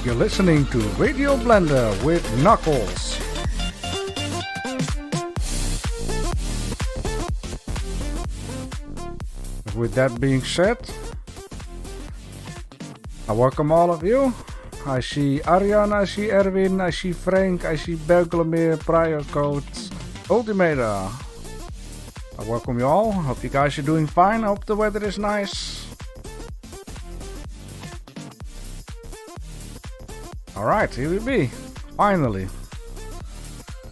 You're listening to Radio Blender with Knuckles. With that being said, I welcome all of you. I see Arjan, I see Erwin, I see Frank, I see Berglemir, Prior Codes, Ultimator. I welcome you all. Hope you guys are doing fine. Hope the weather is nice. Alright, here we be. Finally.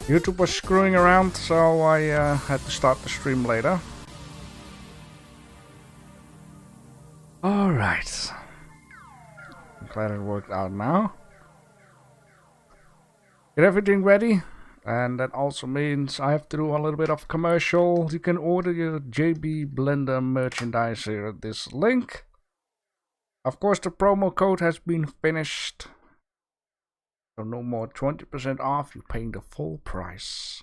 YouTube was screwing around, so I had to start the stream later. Alright. I'm glad it worked out now. Get everything ready. And that also means I have to do a little bit of commercial. You can order your JB Blender merchandise here at this link. Of course, the promo code has been finished. So no more 20% off, you're paying the full price.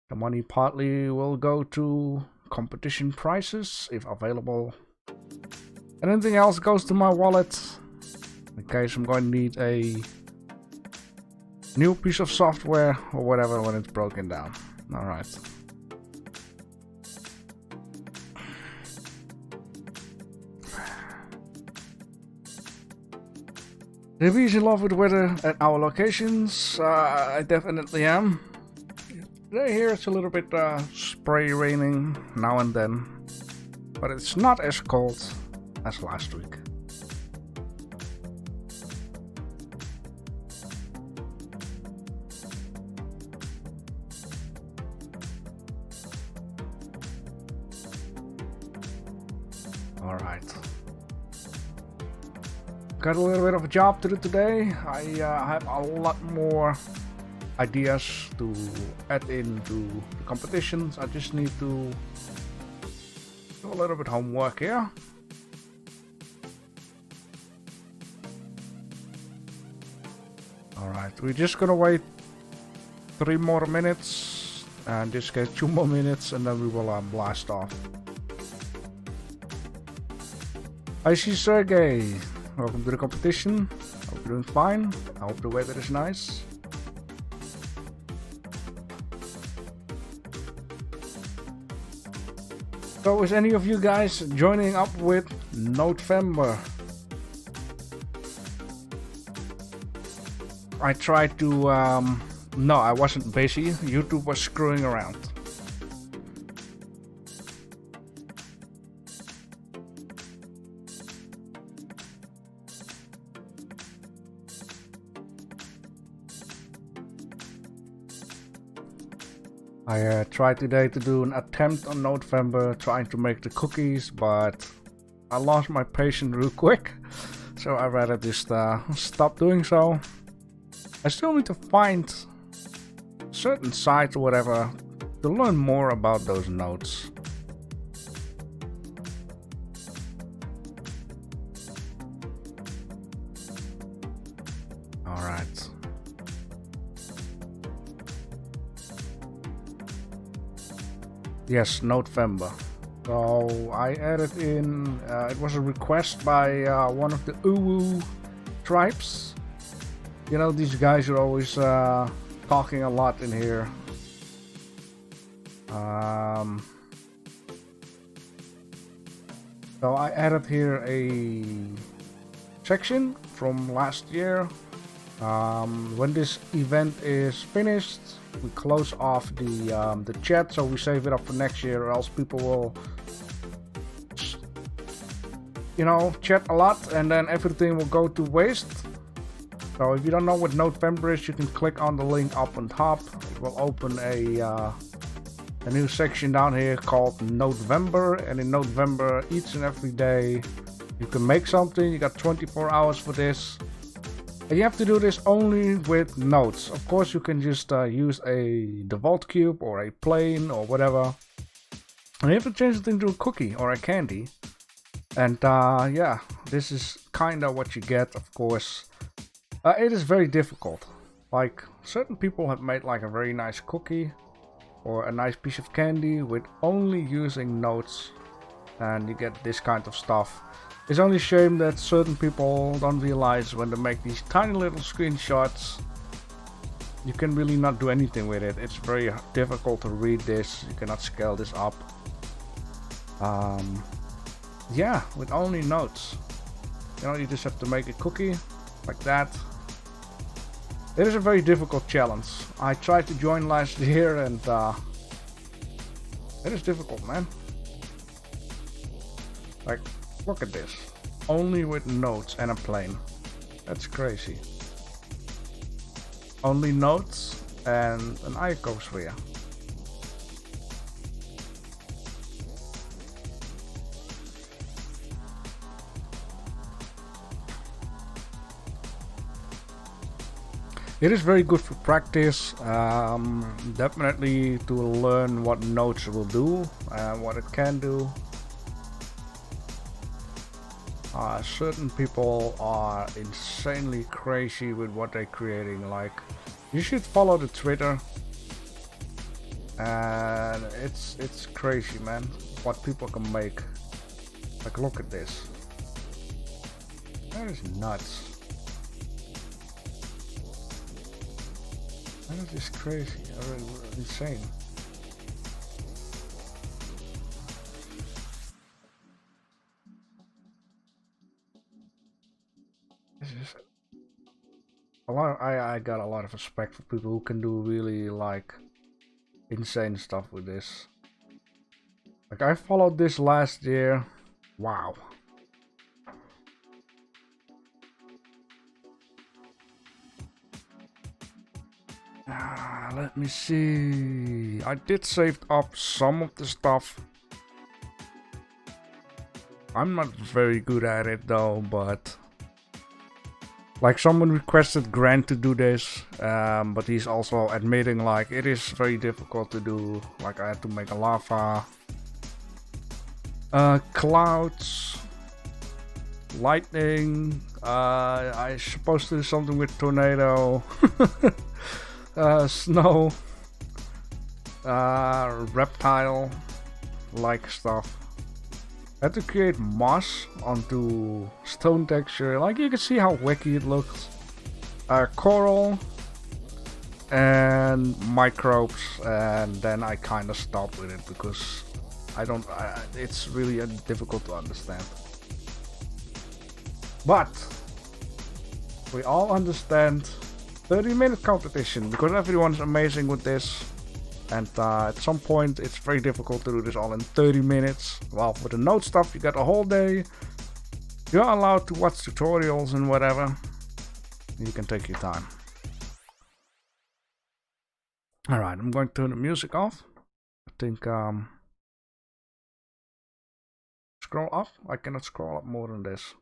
The money partly will go to competition prices, if available. And anything else goes to my wallet, in case I'm going to need a new piece of software or whatever when it's broken down. Alright. Is in love with weather at our locations? I definitely am. Today here it's a little bit spray raining now and then, but it's not as cold as last week. Alright. Got a little bit of a job to do today. I have a lot more ideas to add into the competitions. I just need to do a little bit of homework here. Alright, we're just gonna wait 3 more minutes, and just get 2 more minutes, and then we will blast off. I see Sergey. Welcome to the competition. Hope you're doing fine. I hope the weather is nice. So is any of you guys joining up with November? I tried to, no, I wasn't busy. YouTube was screwing around. I tried today to do an attempt on November, trying to make the cookies, but I lost my patience real quick, so I rather just stop doing so. I still need to find certain sites or whatever to learn more about those nodes. Alright. Yes, November. So I added in, it was a request by one of the Uwu tribes. You know, these guys are always talking a lot in here. So I added here a section from last year. When this event is finished, we close off the chat, so we save it up for next year, or else people will, you know, chat a lot and then everything will go to waste. So if you don't know what November is, you can click on the link up on top. It will open a new section down here called November, and in November each and every day you can make something. You got 24 hours for this. And you have to do this only with nodes. Of course, you can just use a default cube or a plane or whatever. And you have to change it into a cookie or a candy. And yeah, this is kind of what you get, of course. It is very difficult. Like, certain people have made like a very nice cookie or a nice piece of candy with only using nodes. And you get this kind of stuff. It's only a shame that certain people don't realize when they make these tiny little screenshots, you can really not do anything with it. It's very difficult to read this. You cannot scale this up. Yeah, with only notes. You know, you just have to make a cookie like that. It is a very difficult challenge. I tried to join last year and it is difficult, man. Like, look at this. Only with notes and a plane. That's crazy. Only notes and an icosphere. It is very good for practice, definitely to learn what nodes will do and what it can do. Certain people are insanely crazy with what they're creating. Like, you should follow the Twitter, and it's crazy, man, what people can make. Like, look at this. That is nuts. That is just crazy, insane. This is a lot. I got a lot of respect for people who can do really like insane stuff with this. Like, I followed this last year. Wow. Let me see. I did save up some of the stuff. I'm not very good at it though, but like, someone requested Grant to do this, but he's also admitting like it is very difficult to do. Like, I had to make a lava, clouds, lightning. I supposed to do something with tornado. Snow, reptile like stuff. I had to create moss onto stone texture. Like, you can see how wacky it looks. Coral and microbes, and then I kind of stopped with it because it's really difficult to understand. But we all understand 30-minute competition, because everyone's amazing with this, and at some point it's very difficult to do this all in 30 minutes. Well, for the node stuff you got a whole day. You're allowed to watch tutorials and whatever. You can take your time. Alright, I'm going to turn the music off. I think scroll up. I cannot scroll up more than this.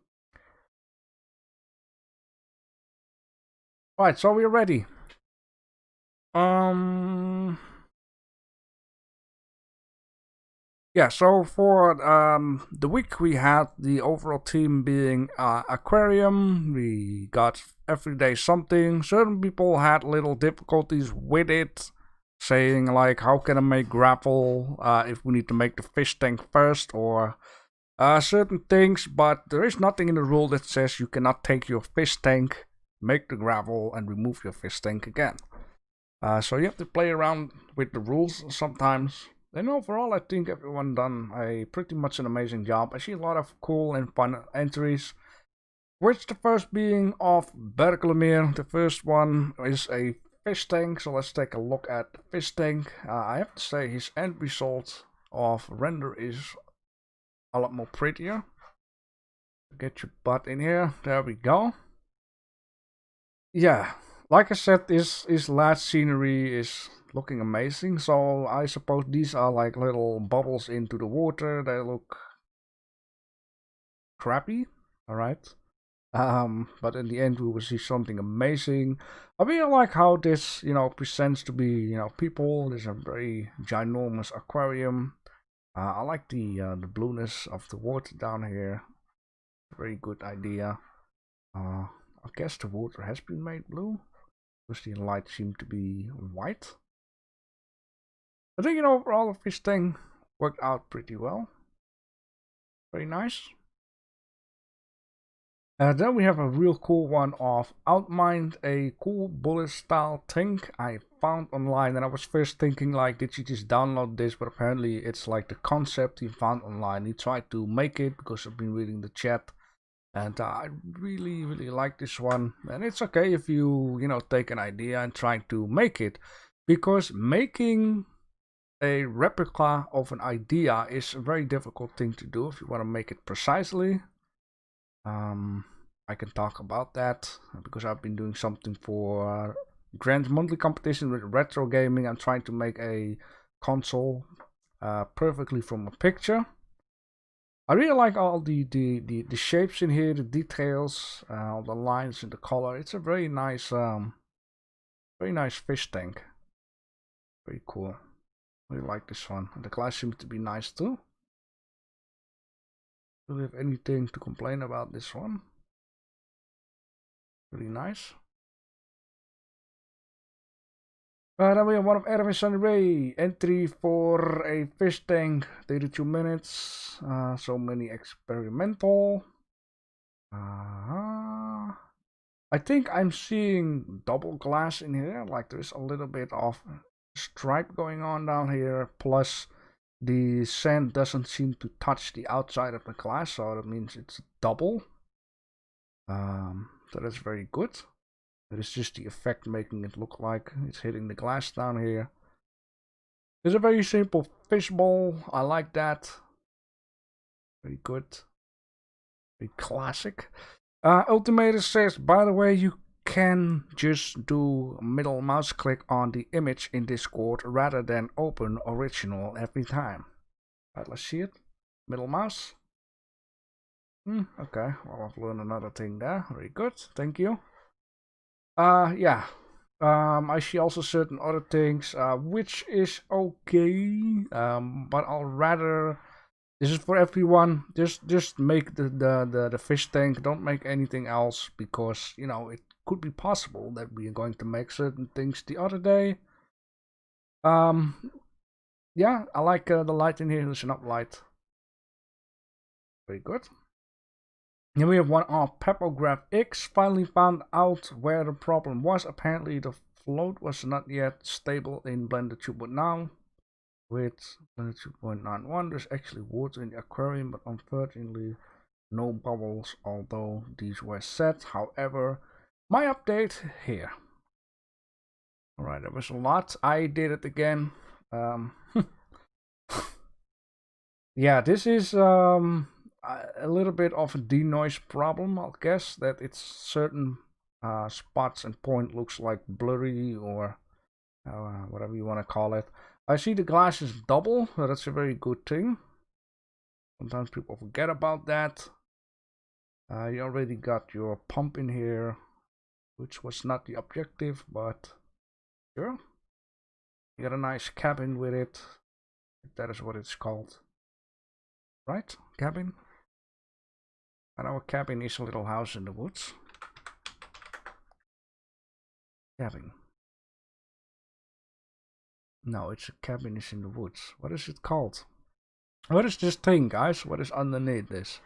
Right, so we're ready. Yeah, so for the week we had the overall team being Aquarium. We got every day something. Certain people had little difficulties with it, saying like, how can I make gravel if we need to make the fish tank first, or certain things. But there is nothing in the rule that says you cannot take your fish tank, make the gravel, and remove your fish tank again. So you have to play around with the rules sometimes. And overall, I think everyone done a pretty much an amazing job. I see a lot of cool and fun entries, which the first being of Berkelemere. The first one is a fish tank, so let's take a look at the fish tank. I have to say his end result of render is a lot more prettier. Get your butt in here. There we go. Yeah, like I said, this last scenery is looking amazing. So I suppose these are like little bubbles into the water. They look crappy, alright. But in the end we will see something amazing. I really like how this, presents to be, people. There's a very ginormous aquarium. I like the blueness of the water down here. Very good idea. I guess the water has been made blue, because the light seemed to be white. I think, overall the fish thing worked out pretty well. Very nice. Then we have a real cool one of Outmined, a cool bullet style tank I found online, and I was first thinking like, did you just download this? But apparently it's like the concept he found online. He tried to make it because I've been reading the chat, and I really like this one. And it's okay if you take an idea and try to make it, because making a replica of an idea is a very difficult thing to do if you want to make it precisely. I can talk about that because I've been doing something for Grand Monthly Competition with retro gaming. I'm trying to make a console perfectly from a picture. I really like all the shapes in here, the details, all the lines and the color. It's a very nice fish tank. Very cool. I really like this one. And the glass seems to be nice too. Do we have anything to complain about this one? Really nice. Then we have one of Erwin Sunny Ray. Entry for a fish tank, 32 minutes. So many experimental. I think I'm seeing double glass in here. Like there's a little bit of stripe going on down here. Plus the sand doesn't seem to touch the outside of the glass, so that means it's double. So that's very good. It is just the effect making it look like it's hitting the glass down here. It's a very simple fishbowl. I like that. Very good. Very classic. Ultimator says, by the way, you can just do middle mouse click on the image in Discord rather than open original every time. Alright, let's see it. Middle mouse. Okay, well, I've learned another thing there. Very good, thank you. Yeah. I see also certain other things, which is okay. But I'll rather. This is for everyone. Just make the fish tank. Don't make anything else, because it could be possible that we are going to make certain things the other day. Yeah, I like the light in here. There's an up light. Very good. Then we have one of Pepograph X. Finally found out where the problem was. Apparently the float was not yet stable in Blender 2.9. With Blender 2.91, there's actually water in the aquarium, but unfortunately no bubbles, although these were set. However, my update here. Alright, there was a lot. I did it again. Yeah, this is a little bit of a denoise problem. I'll guess that it's certain spots and point looks like blurry, or whatever you want to call it. I see the glass is double, so that's a very good thing. Sometimes people forget about that. You already got your pump in here, which was not the objective, but sure. You got a nice cabin with it. That is what it's called. Right? Cabin? And our cabin is a little house in the woods. Cabin. No, it's a cabin is in the woods. What is it called? What is this thing, guys? What is underneath this?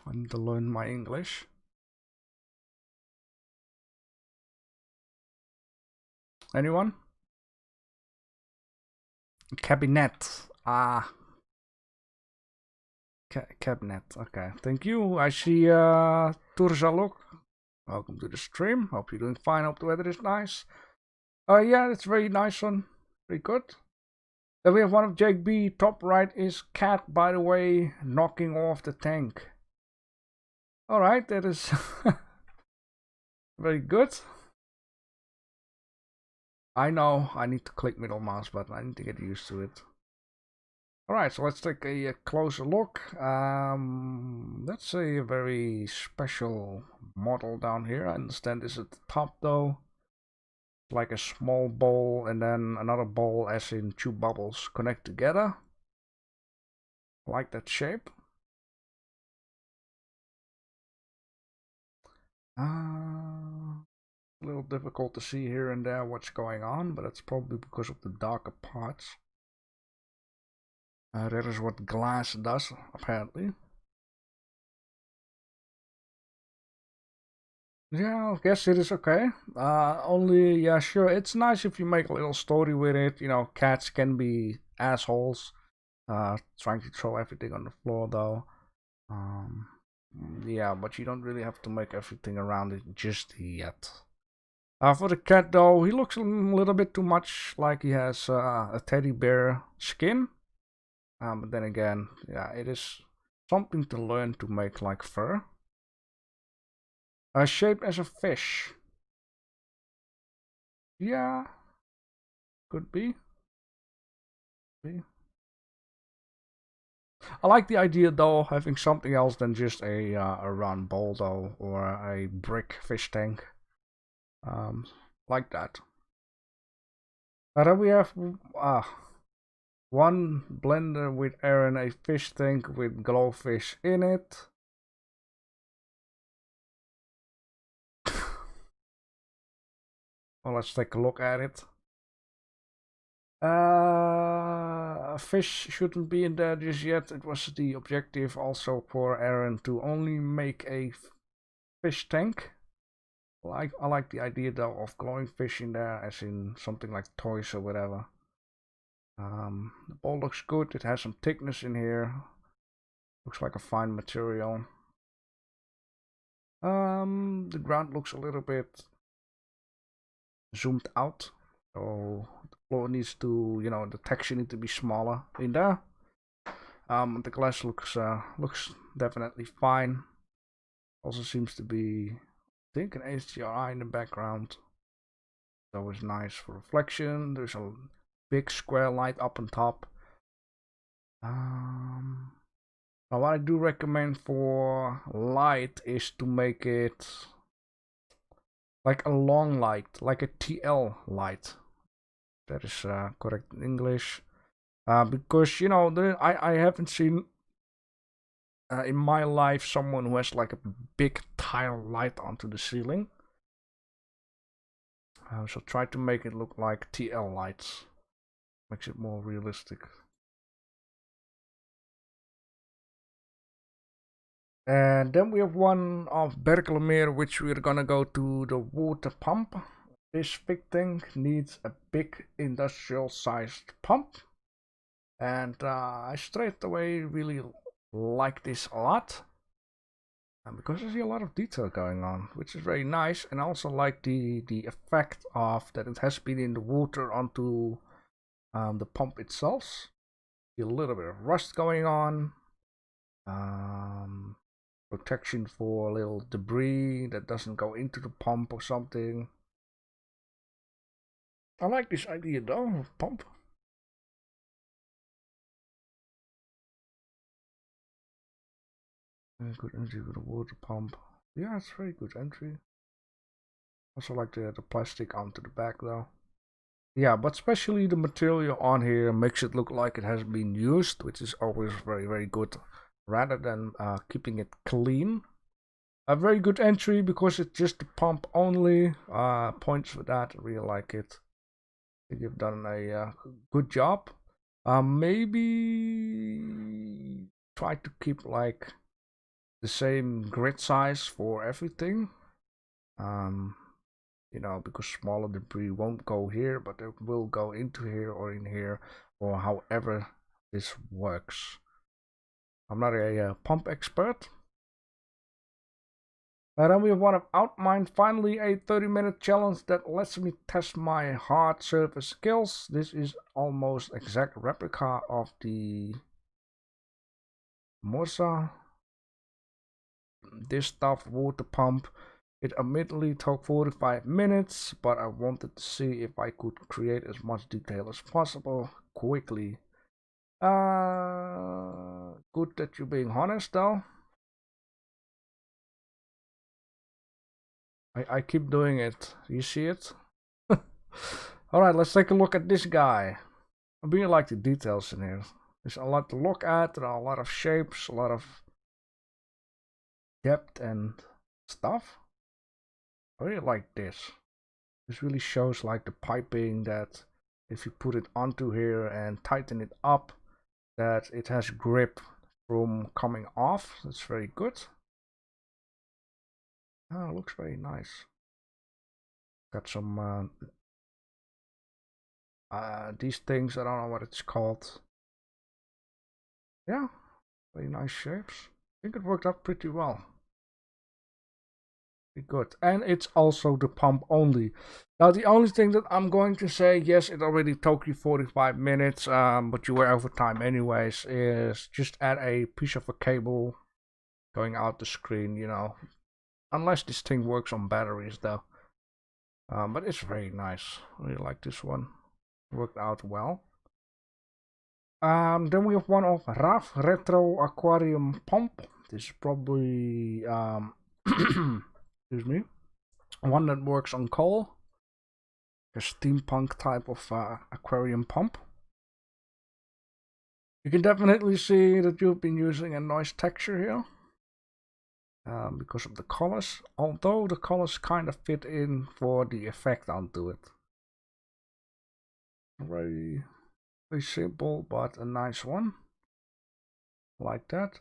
I need to learn my English. Anyone? Cabinet. Ah. Cabinet. Okay. Thank you. I see Turzaluk. Welcome to the stream. Hope you're doing fine. Hope the weather is nice. Yeah, it's very nice one. Very good. Then we have one of Jake B. Top right is Cat, by the way, knocking off the tank. Alright, that is very good. I know I need to click middle mouse button. I need to get used to it. Alright, so let's take a closer look. That's a very special model down here. I understand this at the top though. Like a small bowl and then another bowl, as in two bubbles, connect together. I like that shape. A little difficult to see here and there what's going on, but that's probably because of the darker parts. That is what glass does, apparently. Yeah, I guess it is okay. Only, yeah, sure, it's nice if you make a little story with it. You know, cats can be assholes. Trying to throw everything on the floor, though. Um, yeah, but you don't really have to make everything around it just yet. For the cat, though, he looks a little bit too much like he has a teddy bear skin. But then again, yeah, it is something to learn to make like fur. Shaped as a fish. Yeah, could be. I like the idea though, having something else than just a round bowl though, or a brick fish tank. Like that. Then we have one blender with Aaron, a fish tank with glowfish in it. Well, let's take a look at it. Fish shouldn't be in there just yet. It was the objective also for Aaron to only make a fish tank. I like the idea though of glowing fish in there, as in something like toys or whatever. The bowl looks good. It has some thickness in here. Looks like a fine material. The ground looks a little bit zoomed out, so the floor needs to, you know, the texture needs to be smaller in there. The glass looks definitely fine. Also seems to be, I think, an HDRI in the background. That was nice for reflection. There's a big square light up on top. Now what I do recommend for light is to make it like a long light, like a TL light. That is correct in English. Because, you know, I haven't seen in my life someone who has like a big tile light onto the ceiling. So try to make it look like TL lights. Makes it more realistic. And then we have one of Berkelmeer, which we're gonna go to the water pump. This big thing needs a big industrial sized pump. And I straight away really like this a lot. Because I see a lot of detail going on, which is very nice. And I also like the effect of that it has been in the water onto the pump itself. See a little bit of rust going on. Protection for little debris that doesn't go into the pump or something. I like this idea though, of pump. Good entry for the water pump. Yeah, it's very good entry. Also like the plastic onto the back though. Yeah, but especially the material on here makes it look like it has been used, which is always very, very good, rather than keeping it clean. A very good entry because it's just the pump only. Points for that, I really like it. I think you've done a good job. Maybe try to keep like the same grid size for everything. You know, because smaller debris won't go here, but it will go into here or in here, or however this works. I'm not a pump expert. And then we have one of Outmind, finally a 30-minute challenge that lets me test my hard surface skills. This is almost exact replica of the Morsa. This stuff water pump. It admittedly took 45 minutes, but I wanted to see if I could create as much detail as possible quickly. Good that you're being honest though. I keep doing it. You see it? Alright, let's take a look at this guy. I really like the details in here. There's a lot to look at. There are a lot of shapes, a lot of depth and stuff. I really like this. This really shows like the piping that if you put it onto here and tighten it up, that it has grip from coming off. That's very good. Oh, looks very nice. Got some these things, I don't know what it's called. Yeah, very nice shapes. I think it worked out pretty well. Pretty good. And it's also the pump only. Now the only thing that I'm going to say, yes, it already took you 45 minutes, but you were over time anyways, is just add a piece of a cable going out the screen, you know. Unless this thing works on batteries though. But it's very nice. I really like this one. Worked out well. Then we have one of RAF Retro Aquarium Pump. This is probably excuse me, one that works on coal. A steampunk type of aquarium pump. You can definitely see that you've been using a nice texture here. Because of the colors, although the colors kind of fit in for the effect onto it. Very simple, but a nice one. Like that.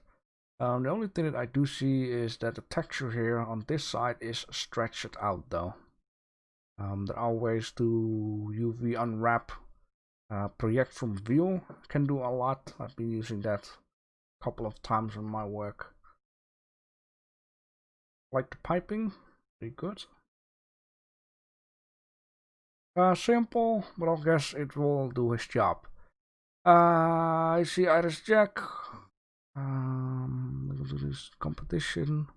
The only thing that I do see is that the texture here on this side is stretched out though. There are ways to UV unwrap, project from view, can do a lot. I've been using that a couple of times in my work. Like the piping, pretty good. Simple, but I guess it will do his job. I see Iris Jack. Let's do this competition.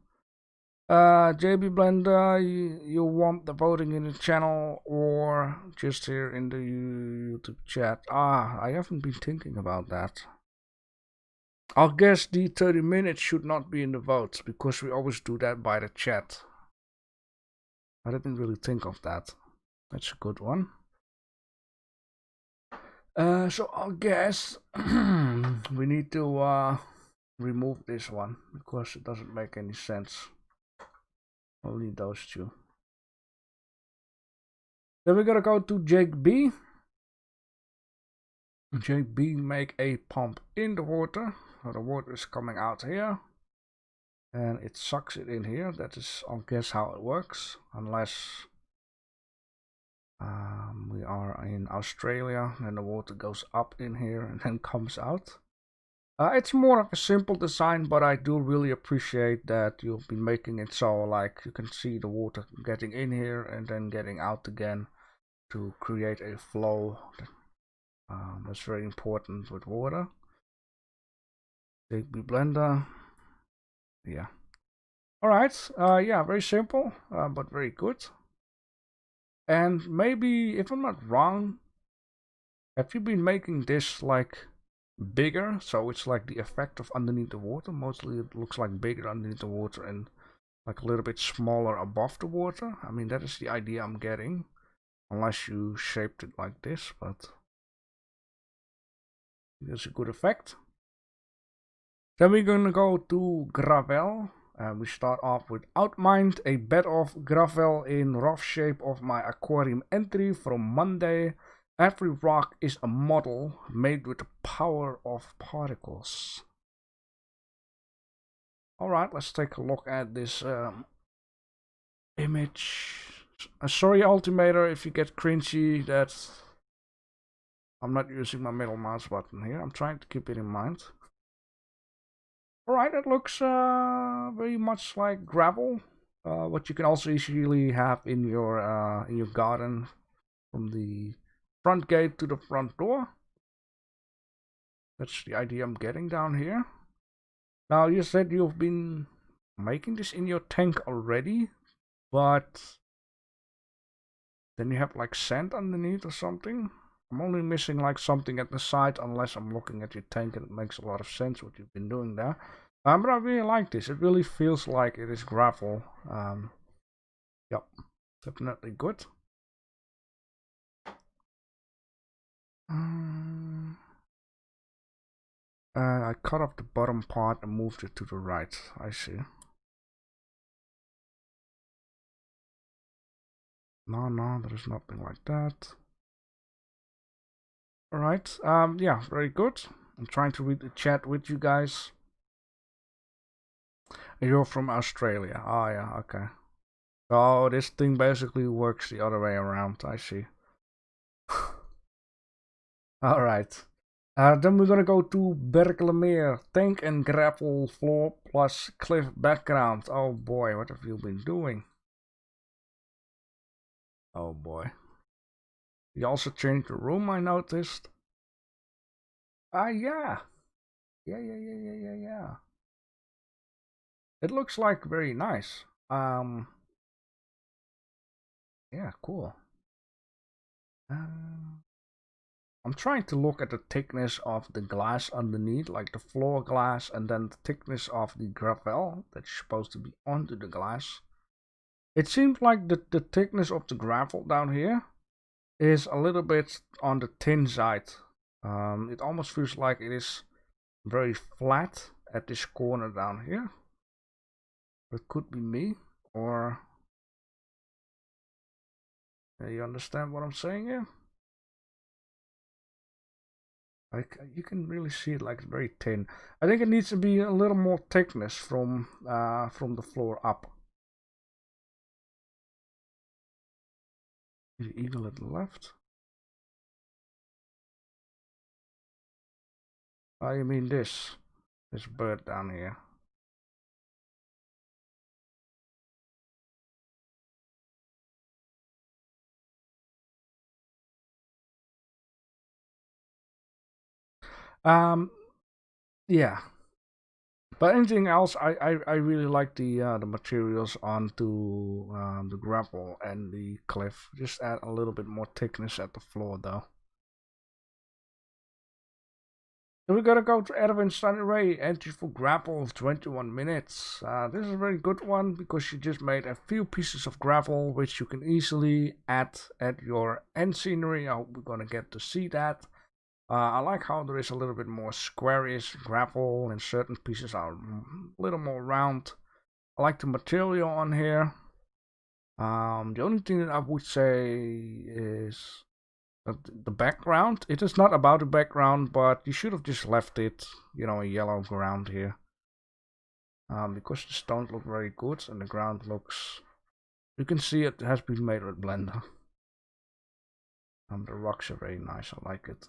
JB Blender, you want the voting in the channel or just here in the YouTube chat? I haven't been thinking about that. I guess the 30 minutes should not be in the votes because we always do that by the chat. I didn't really think of that. That's a good one. So I guess we need to remove this one because it doesn't make any sense. Only those two. Then we're gonna go to Jake B. Jake B make a pump in the water. So the water is coming out here. And it sucks it in here. That is, I guess, how it works. Unless we are in Australia and the water goes up in here and then comes out. It's more of a simple design, but I do really appreciate that you've been making it so like you can see the water getting in here and then getting out again to create a flow. That's very important with water. Big Blender. Yeah. Alright, yeah, very simple, but very good. And maybe, if I'm not wrong, have you been making this like bigger, so it's like the effect of underneath the water? Mostly it looks like bigger underneath the water and like a little bit smaller above the water. I mean, that is the idea I'm getting, unless you shaped it like this, but it's a good effect. Then we're gonna go to Gravel. We start off with Outmined, a bed of gravel in rough shape of my aquarium entry from Monday. Every rock is a model made with the power of particles. Alright, let's take a look at this image. Sorry, Ultimator, if you get cringy, that's... I'm not using my middle mouse button here. I'm trying to keep it in mind. Alright, it looks very much like gravel. What you can also easily have in your garden from the front gate to the front door. That's the idea I'm getting down here. Now, you said you've been making this in your tank already, but then you have like sand underneath or something. I'm only missing like something at the side, unless I'm looking at your tank and it makes a lot of sense what you've been doing there. But I really like this. It really feels like it is gravel. Yep, definitely good. I cut off the bottom part and moved it to the right. I see. No, there is nothing like that. Alright, yeah, very good. I'm trying to read the chat with you guys. You're from Australia. Oh yeah, okay. Oh, this thing basically works the other way around. I see. All right. Then we're gonna go to Berkelmeer. Tank and grapple floor plus cliff background. Oh boy, what have you been doing? Oh boy. You also changed the room, I noticed. Yeah. Yeah. It looks like very nice. Yeah, cool. I'm trying to look at the thickness of the glass underneath, like the floor glass, and then the thickness of the gravel that's supposed to be onto the glass. It seems like the thickness of the gravel down here is a little bit on the thin side. It almost feels like it is very flat at this corner down here. It could be me, or you understand what I'm saying here? Like you can really see it, like it's very thin. I think it needs to be a little more thickness from the floor up. The eagle at the left. Oh, you mean this bird down here? Yeah. But anything else, I really like the materials onto the gravel and the cliff. Just add a little bit more thickness at the floor though. So we gotta go to Edwin Sunny Ray, entry for grapple of 21 minutes. This is a very good one because she just made a few pieces of gravel which you can easily add at your end scenery. I hope we're gonna get to see that. I like how there is a little bit more squarish gravel and certain pieces are a little more round. I like the material on here. The only thing that I would say is the background. It is not about the background, but you should have just left it, you know, a yellow ground here. Because the stones look very good and the ground looks, you can see it has been made with Blender. The rocks are very nice, I like it.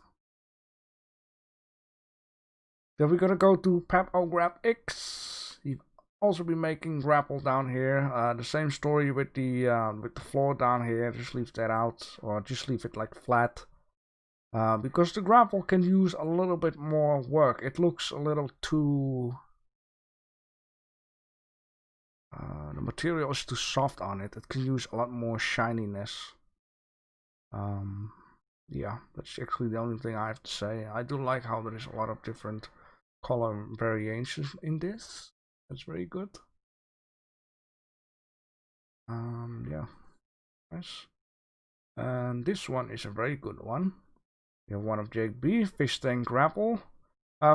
Then we're gonna go to Grab X. You also be making grapple down here. The same story with the floor down here. Just leave that out, or just leave it like flat. Because the grapple can use a little bit more work. It looks a little too... the material is too soft on it. It can use a lot more shininess. Yeah, that's actually the only thing I have to say. I do like how there is a lot of different color variations in this. That's very good. Yeah, nice. And this one is a very good one. You have one of JB, Fish Tank Grapple.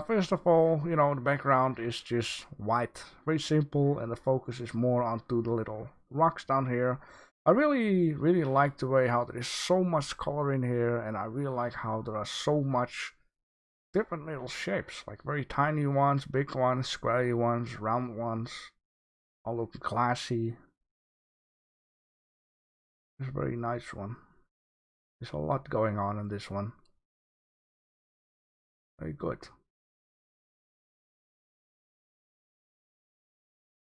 First of all, you know, the background is just white, very simple, and the focus is more onto the little rocks down here. I really like the way how there is so much color in here, and I really like how there are so much different little shapes, like very tiny ones, big ones, squarey ones, round ones, all look classy. It's a very nice one. There's a lot going on in this one. Very good.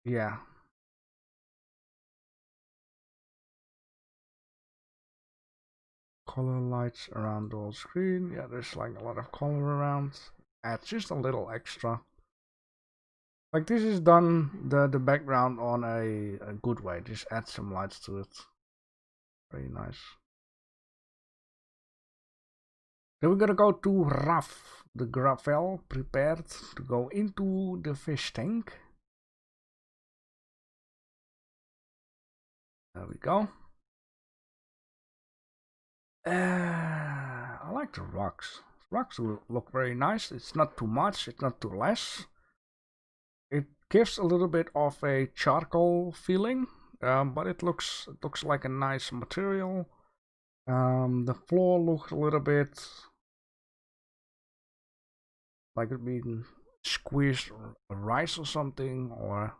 Yeah. Color lights around the whole screen. Yeah, there's like a lot of color around. Adds just a little extra. Like this is done the background on a good way. Just add some lights to it. Very nice. Then we're gonna go to Raf, the gravel prepared to go into the fish tank. There we go. I like the rocks. Rocks look very nice. It's not too much, it's not too less. It gives a little bit of a charcoal feeling, but it looks like a nice material. The floor looks a little bit like it being squeezed rice or something, or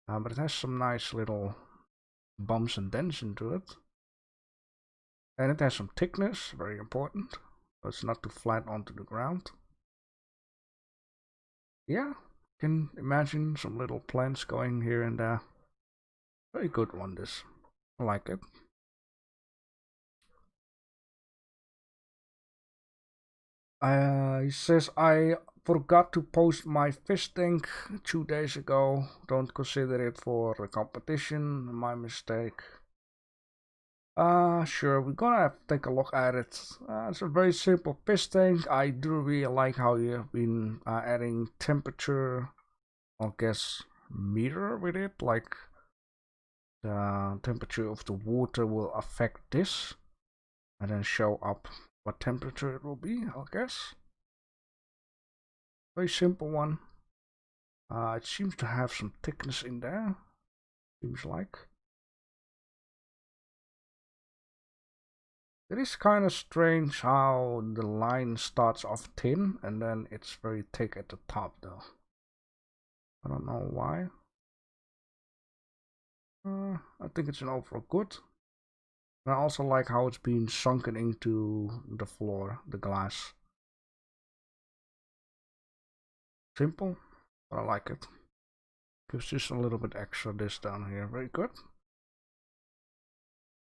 but it has some nice little bumps and dents into it, and it has some thickness, very important, so it's not too flat onto the ground. Yeah, can imagine some little plants going here and there. Very good one, this. I like it. He says, I forgot to post my fish tank 2 days ago. Don't consider it for a competition. My mistake. Sure, we're gonna have to take a look at it. It's a very simple fish tank. I do really like how you've been adding temperature, I guess, meter with it. Like the temperature of the water will affect this and then show up what temperature it will be, I guess. Very simple one. It seems to have some thickness in there, seems like. It is kind of strange how the line starts off thin and then it's very thick at the top though. I don't know why. I think it's an overall good. And I also like how it's being sunken into the floor, the glass. Simple, but I like it. Gives just a little bit extra this down here. Very good.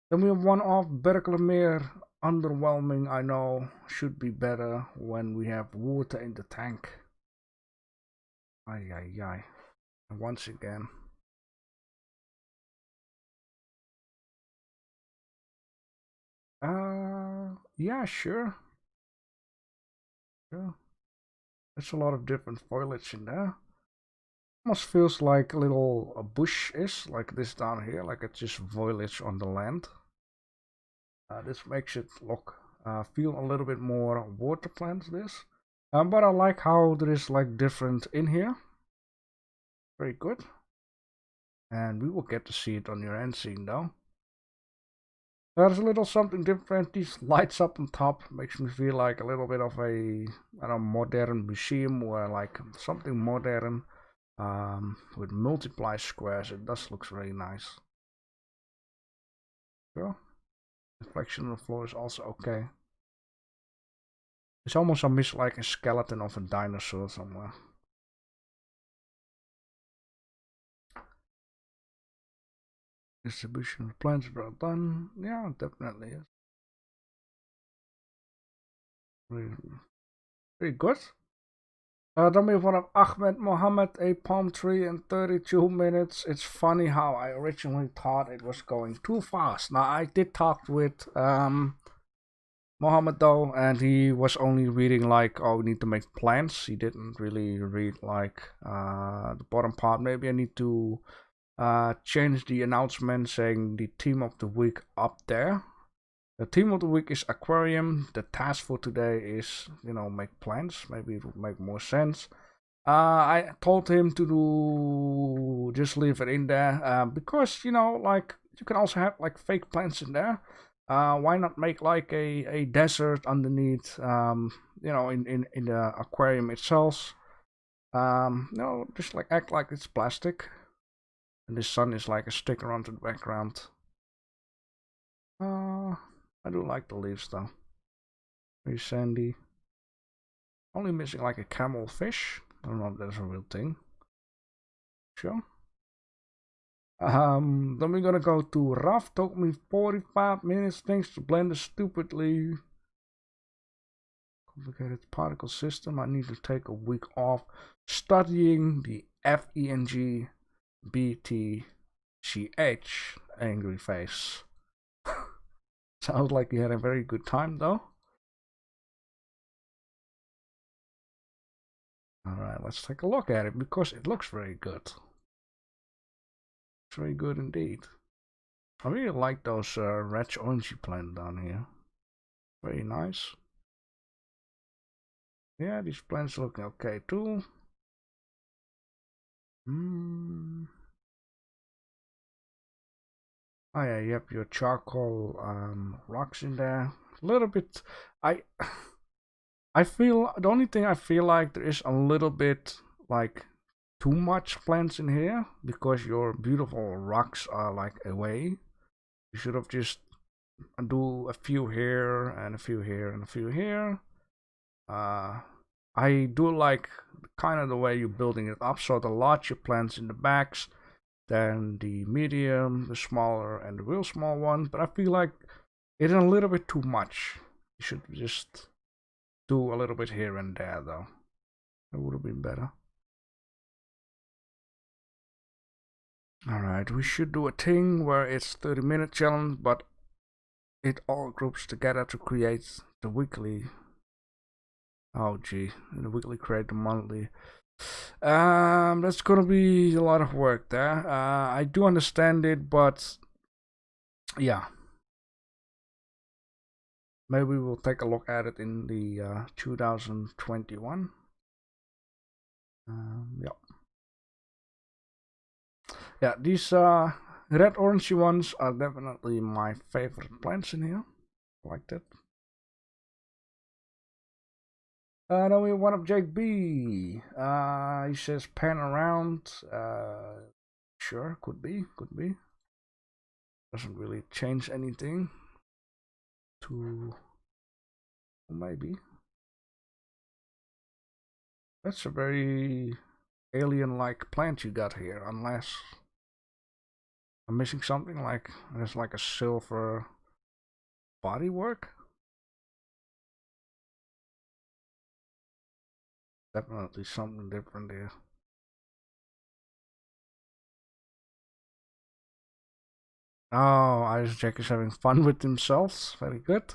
Then we have one off Berkelmeer. Underwhelming, I know. Should be better when we have water in the tank. Ay, ay, ay. And once again. Yeah, sure. Sure. There's a lot of different foliage in there. Almost feels like a little bush is, like this down here, like it's just foliage on the land. This makes it look, feel a little bit more water plants, this. But I like how there is like different in here. Very good. And we will get to see it on your end scene though. There's a little something different. These lights up on top makes me feel like a little bit of a, I don't know, modern museum or like something modern with multiply squares. It does look really nice. Sure. Reflection on the floor is also okay. It's almost like a skeleton of a dinosaur somewhere. Distribution of plants well done. Yeah, definitely is. Very good. Then we have one of Ahmed Mohammed, a palm tree in 32 minutes. It's funny how I originally thought it was going too fast. Now, I did talk with Mohammed though, and he was only reading like, oh, we need to make plans. He didn't really read like the bottom part. Maybe I need to change the announcement saying the theme of the week up there. The theme of the week is Aquarium. The task for today is, you know, make plans. Maybe it would make more sense. I told him to do just leave it in there because, you know, like you can also have like fake plants in there. Why not make like a desert underneath, you know, in the aquarium itself? You know, just like act like it's plastic. And the sun is like a sticker onto the background. I do like the leaves though. Very sandy. Only missing like a camel fish. I don't know if that's a real thing. Sure. Then we're gonna go to Raf. Took me 45 minutes thanks to Blender stupidly. Complicated particle system. I need to take a week off studying the FENG BTCH angry face. Sounds like you had a very good time though. Alright, let's take a look at it because it looks very good. It's very good indeed. I really like those red orangey plants down here. Very nice. Yeah, these plants looking okay too. Oh yeah, you have your charcoal rocks in there. A little bit. the only thing I feel like there is a little bit like too much plants in here because your beautiful rocks are like away. You should have just do a few here and a few here and a few here. I do like kind of the way you're building it up, so the larger plants in the backs, then the medium, the smaller, and the real small one. But I feel like it's a little bit too much. You should just do a little bit here and there, though. That would have been better. Alright, we should do a thing where it's 30-minute challenge, but it all groups together to create the weekly. Oh gee, the weekly create the monthly. That's gonna be a lot of work there. I do understand it, but yeah. Maybe we'll take a look at it in the 2021. Yeah. Yeah, these red orangey ones are definitely my favorite plants in here. I like that. Then we have one of Jake B. He says pan around. Sure, could be. Doesn't really change anything. To maybe. That's a very alien-like plant you got here, unless I'm missing something. Like there's like a silver bodywork. Definitely something different here. Oh, Ice Jack is having fun with himself. Very good.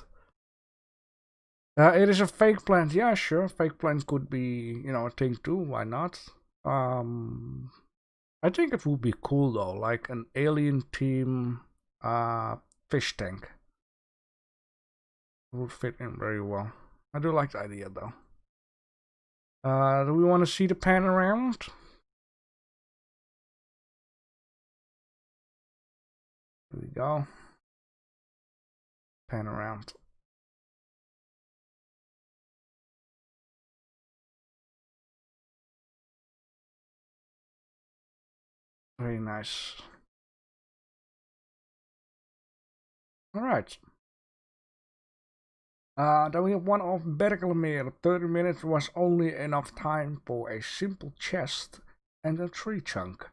It is a fake plant. Yeah, sure. Fake plant could be, a thing too. Why not? I think it would be cool though, like an alien team fish tank. It would fit in very well. I do like the idea though. Do we want to see the pan around? Here we go. Pan around. Very nice. Alright. Then we have one of Berkelmeer. 30 minutes was only enough time for a simple chest and a tree chunk.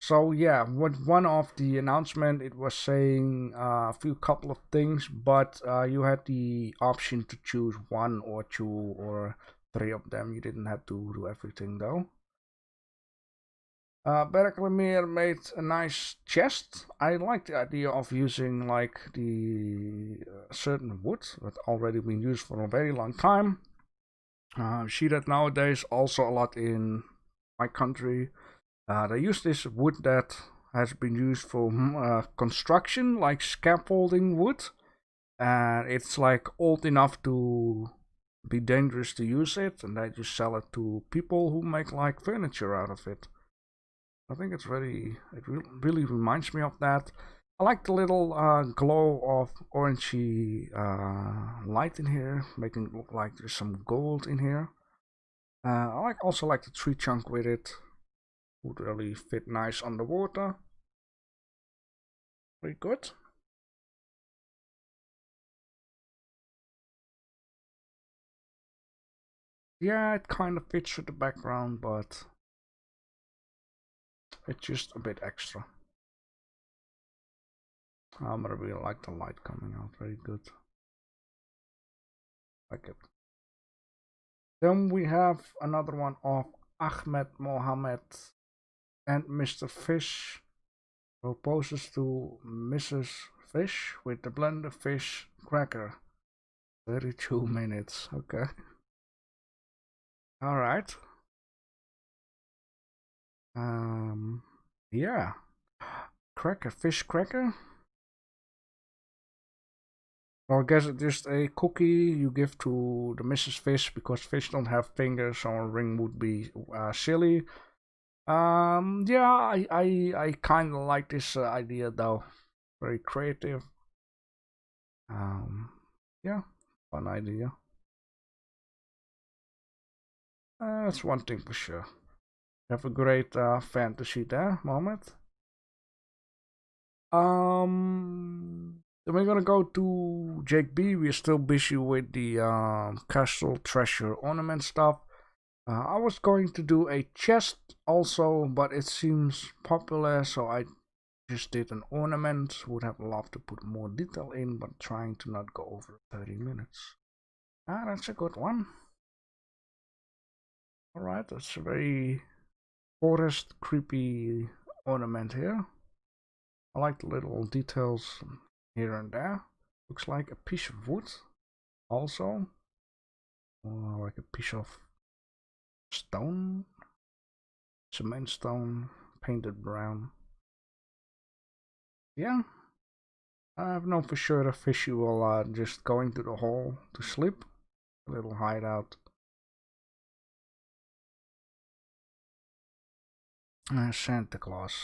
So yeah, with one of the announcement, it was saying a couple of things, but you had the option to choose 1 or 2 or 3 of them. You didn't have to do everything though. Berkelmeer made a nice chest. I like the idea of using like the certain wood that already been used for a very long time. See that nowadays also a lot in my country. They use this wood that has been used for construction, like scaffolding wood, and it's like old enough to be dangerous to use it, and they just sell it to people who make like furniture out of it. I think it really reminds me of that. I like the little glow of orangey light in here, making it look like there's some gold in here. I also like the tree chunk with it. Would really fit nice underwater. Very good. Yeah, it kind of fits with the background, but it's just a bit extra. But I really like the light coming out. Very good. Like it. Then we have another one of Ahmed Mohammed and Mr. Fish proposes to Mrs. Fish with the blender fish cracker. 32 minutes. Okay. All right. Yeah. Cracker, fish cracker. Well, I guess it's just a cookie you give to the Mrs. Fish because fish don't have fingers, so a ring would be silly. Yeah, I kind of like this idea though. Very creative. Yeah, fun idea. That's one thing for sure. Have a great fantasy there, moment. Then we're gonna go to Jake B. We're still busy with the castle treasure ornament stuff. I was going to do a chest also, but it seems popular, so I just did an ornament. Would have loved to put more detail in, but trying to not go over 30 minutes. Ah, that's a good one. Alright, that's a very forest creepy ornament here. I like the little details here and there. Looks like a piece of wood also. Like a piece of stone. Cement stone, painted brown. Yeah. I've known for sure the fishy will just go into the hole to sleep. A little hideout. Santa Claus.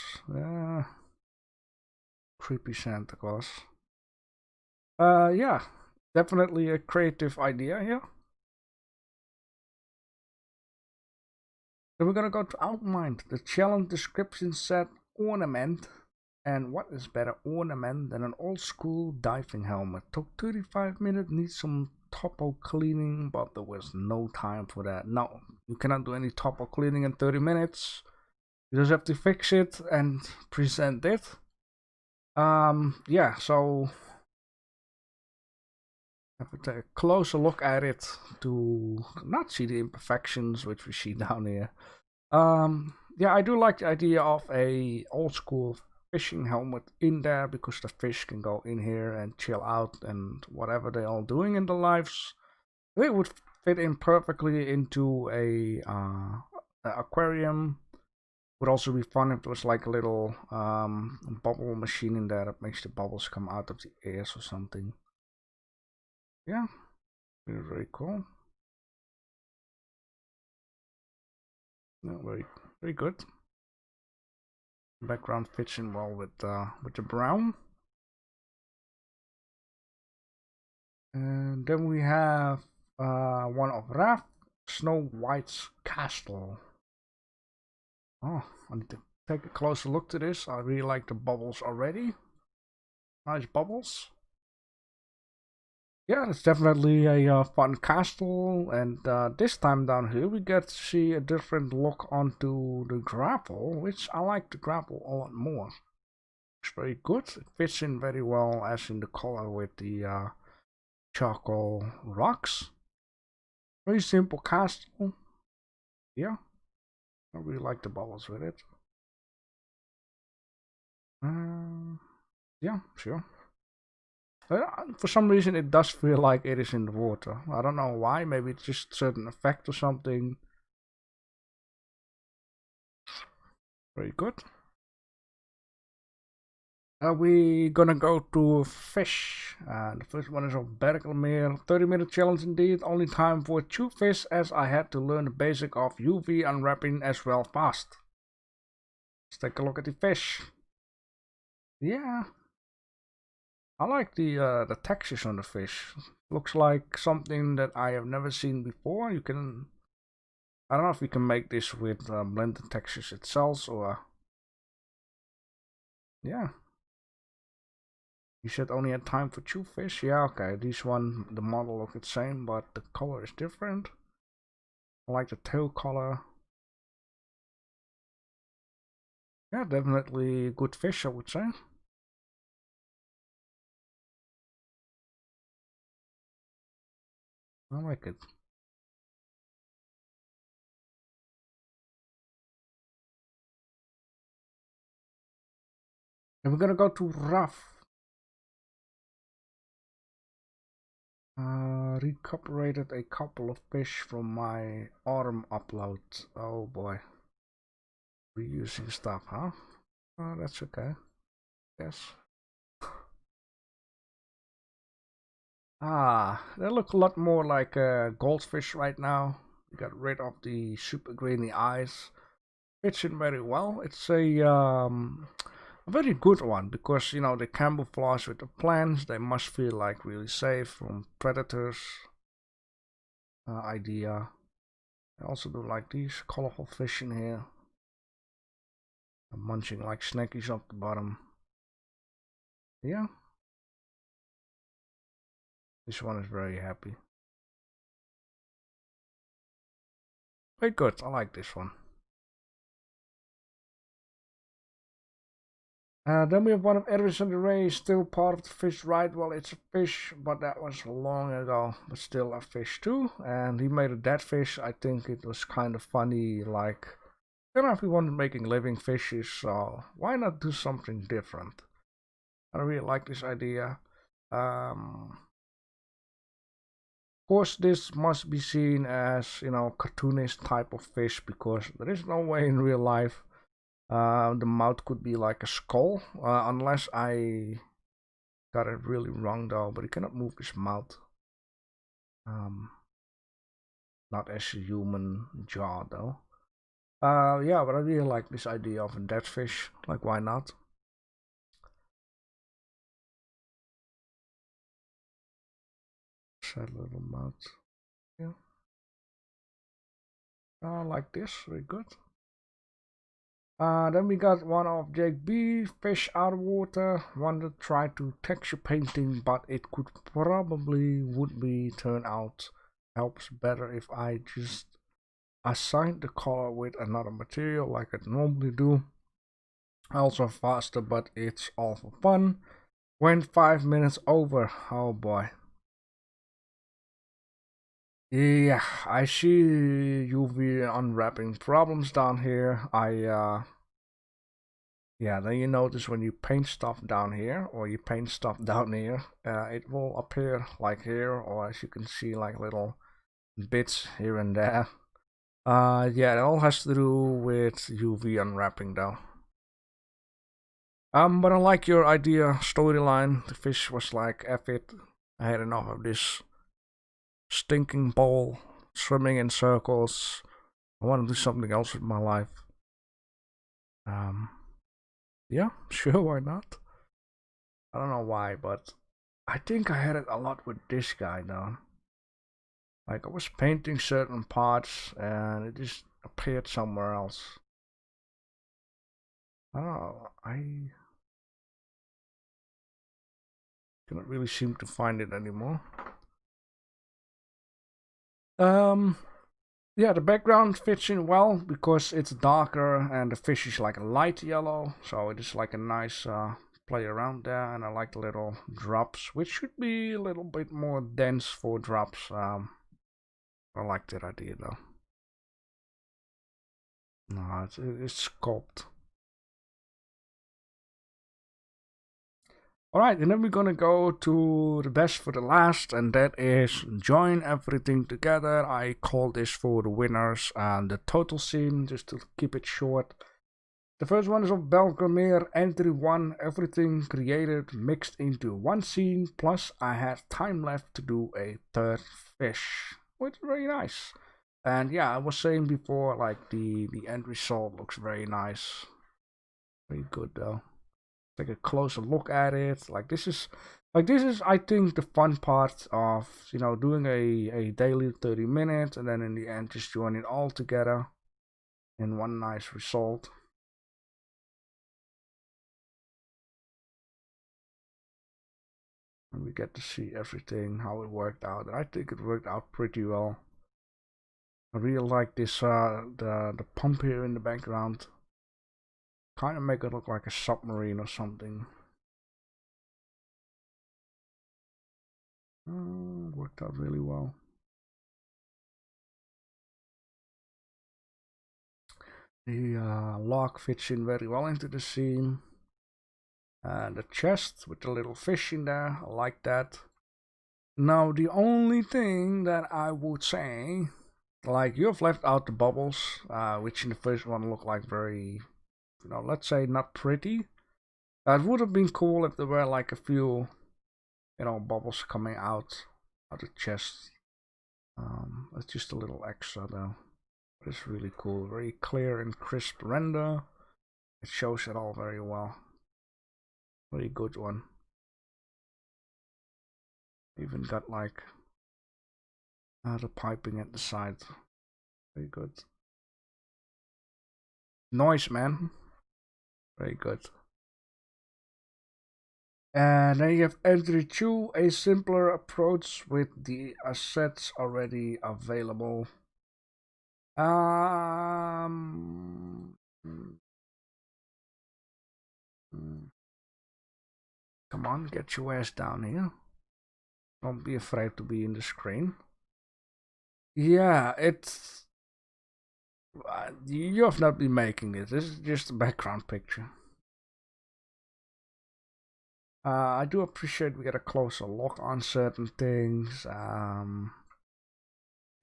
Creepy Santa Claus. Yeah, definitely a creative idea here. Then we're gonna go to Outmind. The challenge description said ornament. And what is better ornament than an old school diving helmet? Took 35 minutes, needs some topo cleaning, but there was no time for that. No, you cannot do any topo cleaning in 30 minutes. You just have to fix it and present it. Yeah, so have to take a closer look at it to not see the imperfections which we see down here. Yeah, I do like the idea of a old school fishing helmet in there, because the fish can go in here and chill out and whatever they're all doing in their lives. It would fit in perfectly into a aquarium. Would also be fun if there was like a little bubble machine in there that makes the bubbles come out of the ears or something. Yeah, very cool. Yeah, very good. Background fits in well with the brown. And then we have one of Raf, Snow White's castle. Oh, I need to take a closer look to this. I really like the bubbles already. Nice bubbles. Yeah, it's definitely a fun castle, and this time down here we get to see a different look onto the gravel, which I like the gravel a lot more. It's very good. It fits in very well as in the color with the charcoal rocks. Very simple castle. Yeah, I really like the bubbles with it. Yeah, sure. For some reason it does feel like it is in the water. I don't know why, maybe it's just a certain effect or something. Very good. We gonna go to fish. The first one is of Berkelmeer. 30-minute challenge indeed. Only time for 2 fish, as I had to learn the basic of UV unwrapping as well fast. Let's take a look at the fish. Yeah, I like the textures on the fish. Looks like something that I have never seen before. You can, I don't know if you can make this with blended textures itself, or yeah. You said only had time for 2 fish. Yeah, okay. This one, the model looks the same, but the color is different. I like the tail color. Yeah, definitely good fish, I would say. I like it. And we're gonna go to rough. Recuperated a couple of fish from my autumn upload. Oh boy. Reusing stuff, huh? Oh, that's okay. Yes. They look a lot more like goldfish right now. We got rid of the super grainy eyes. Fits in very well. It's a very good one, because you know they camouflage with the plants. They must feel like really safe from predators. Idea. I also do like these colorful fish in here. I'm munching like snackies off the bottom. Yeah. This one is very happy. Very good, I like this one. Then we have one of Edwin the Ray, still part of the fish, right? Well, it's a fish, but that was long ago, but still a fish too. And he made a dead fish. I think it was kind of funny, like, you know, everyone making living fishes, so why not do something different? I really like this idea. Of course, this must be seen as, you know, cartoonist type of fish, because there is no way in real life the mouth could be like a skull, unless I got it really wrong though, but he cannot move his mouth. Not as a human jaw though. Yeah, but I really like this idea of a dead fish, like why not? Sad little mouth. Yeah. Like this, very good. Then we got one of Jake B, fish out of water. One to try to texture painting, but it could probably would be turn out helps better if I just assign the color with another material like I normally do. Also faster, but it's all for fun. Went 5 minutes over. Oh boy. Yeah, I see UV unwrapping problems down here. Yeah, then you notice when you paint stuff down here, or you paint stuff down here, it will appear like here, or as you can see, like little bits here and there. Yeah, it all has to do with UV unwrapping though. But I like your idea, storyline. The fish was like, F it, I had enough of this stinking bowl, swimming in circles. I want to do something else with my life. Yeah, sure, why not? I don't know why, but I think I had it a lot with this guy though. Like I was painting certain parts and it just appeared somewhere else. I don't know, I cannot really seem to find it anymore. Yeah, the background fits in well because it's darker and the fish is like a light yellow, so it is like a nice play around there. And I like the little drops, which should be a little bit more dense for drops. I like that idea though. No, it's sculpt. Alright, and then we're gonna go to the best for the last, and that is join everything together. I call this for the winners and the total scene, just to keep it short. The first one is of Belgramir, entry 1, everything created mixed into one scene, plus I had time left to do a third fish, which is very nice. And yeah, I was saying before, like the end result looks very nice. Very good though. Take a closer look at it. Like this is I think the fun part of, you know, doing a daily 30 minutes and then in the end just join it all together in one nice result. And we get to see everything, how it worked out. And I think it worked out pretty well. I really like this the pump here in the background. Kind of make it look like a submarine or something. Worked out really well. The log fits in very well into the scene. And the chest with the little fish in there, I like that. Now the only thing that I would say, like you've left out the bubbles, which in the first one look like very, you know, let's say not pretty. It would have been cool if there were like a few, you know, bubbles coming out of the chest. That's just a little extra though. But it's really cool, very clear and crisp render. It shows it all very well. Very good one. Even got like the piping at the side. Very good. Noise, man. Very good. And then you have entry 2, a simpler approach with the assets already available. Come on, get your ass down here. Don't be afraid to be in the screen. Yeah, it's... you have not been making it. This is just a background picture. I do appreciate we get a closer look on certain things.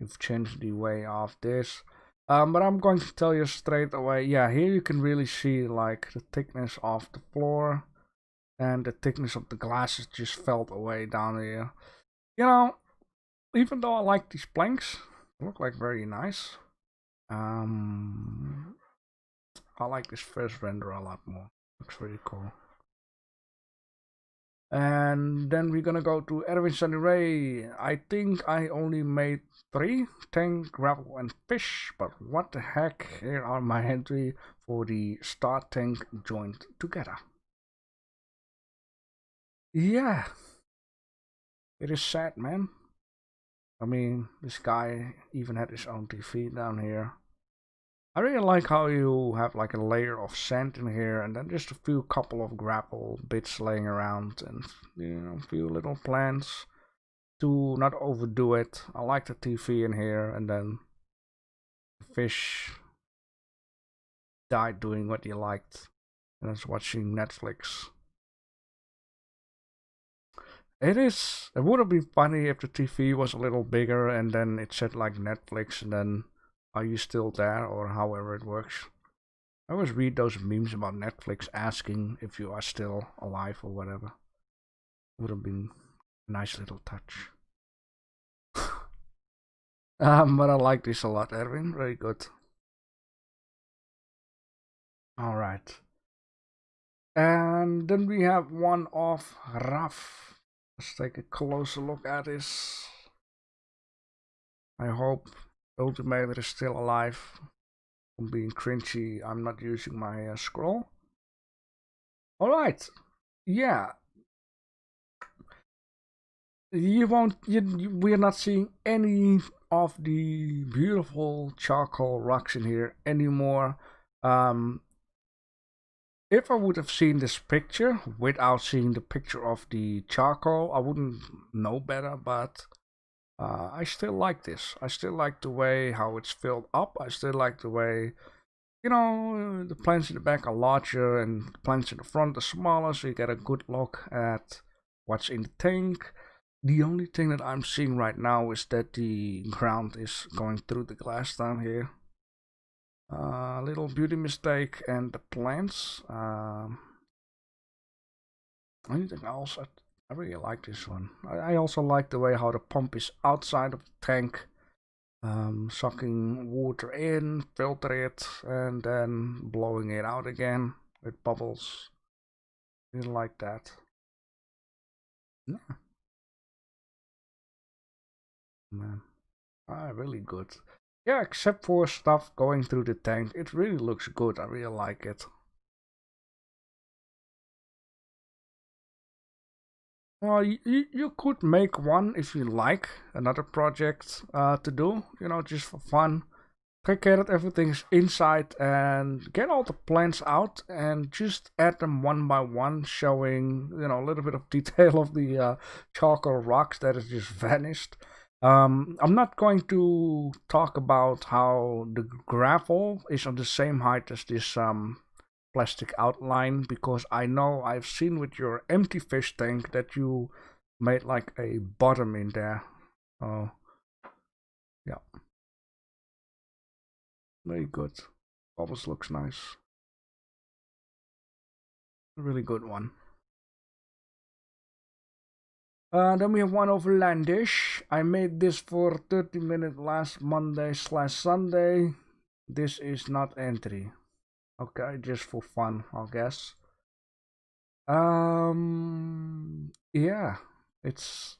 We've changed the way of this. But I'm going to tell you straight away, yeah, here you can really see like the thickness of the floor and the thickness of the glasses just felt away down here. You know, even though I like these planks, they look like very nice. I like this first render a lot more. Looks really cool. And then we're gonna go to Erwin Sunny Ray. I think I only made 3: tank, gravel, and fish. But what the heck? Here are my entry for the star tank joined together. Yeah, it is sad, man. I mean, this guy even had his own TV down here. I really like how you have like a layer of sand in here and then just a few couple of gravel bits laying around and, you know, a few little plants to not overdo it. I like the TV in here, and then the fish died doing what he liked, and that's watching Netflix. It would have been funny if the TV was a little bigger and then it said like Netflix and then are you still there, or however it works. I always read those memes about Netflix asking if you are still alive or whatever. Would have been a nice little touch. But I like this a lot, Erwin. Very good. Alright. And then we have one of Raf. Let's take a closer look at this. I hope Ultimator is still alive. I'm being cringy, I'm not using my scroll. Alright, yeah. We're not seeing any of the beautiful charcoal rocks in here anymore. If I would have seen this picture without seeing the picture of the charcoal, I wouldn't know better, but I still like this. I still like the way how it's filled up. I still like the way, you know, the plants in the back are larger and the plants in the front are smaller, so you get a good look at what's in the tank. The only thing that I'm seeing right now is that the ground is going through the glass down here. Little beauty mistake, and the plants. Anything else? I really like this one. I also like the way how the pump is outside of the tank, sucking water in, filter it, and then blowing it out again with bubbles. Really like that. Yeah. Man, really good. Yeah, except for stuff going through the tank, it really looks good. I really like it. Well, you could make one if you like another project to do, you know, just for fun. Take care that everything's inside and get all the plants out and just add them one by one, showing, you know, a little bit of detail of the charcoal rocks that has just vanished. I'm not going to talk about how the gravel is on the same height as this plastic outline, because I know I've seen with your empty fish tank that you made like a bottom in there. Oh, yeah. Very good. Bubbles looks nice. A really good one. Then we have one overlandish. I made this for 30 minutes last Monday/Sunday. This is not entry. Okay, just for fun, I guess. Yeah, it's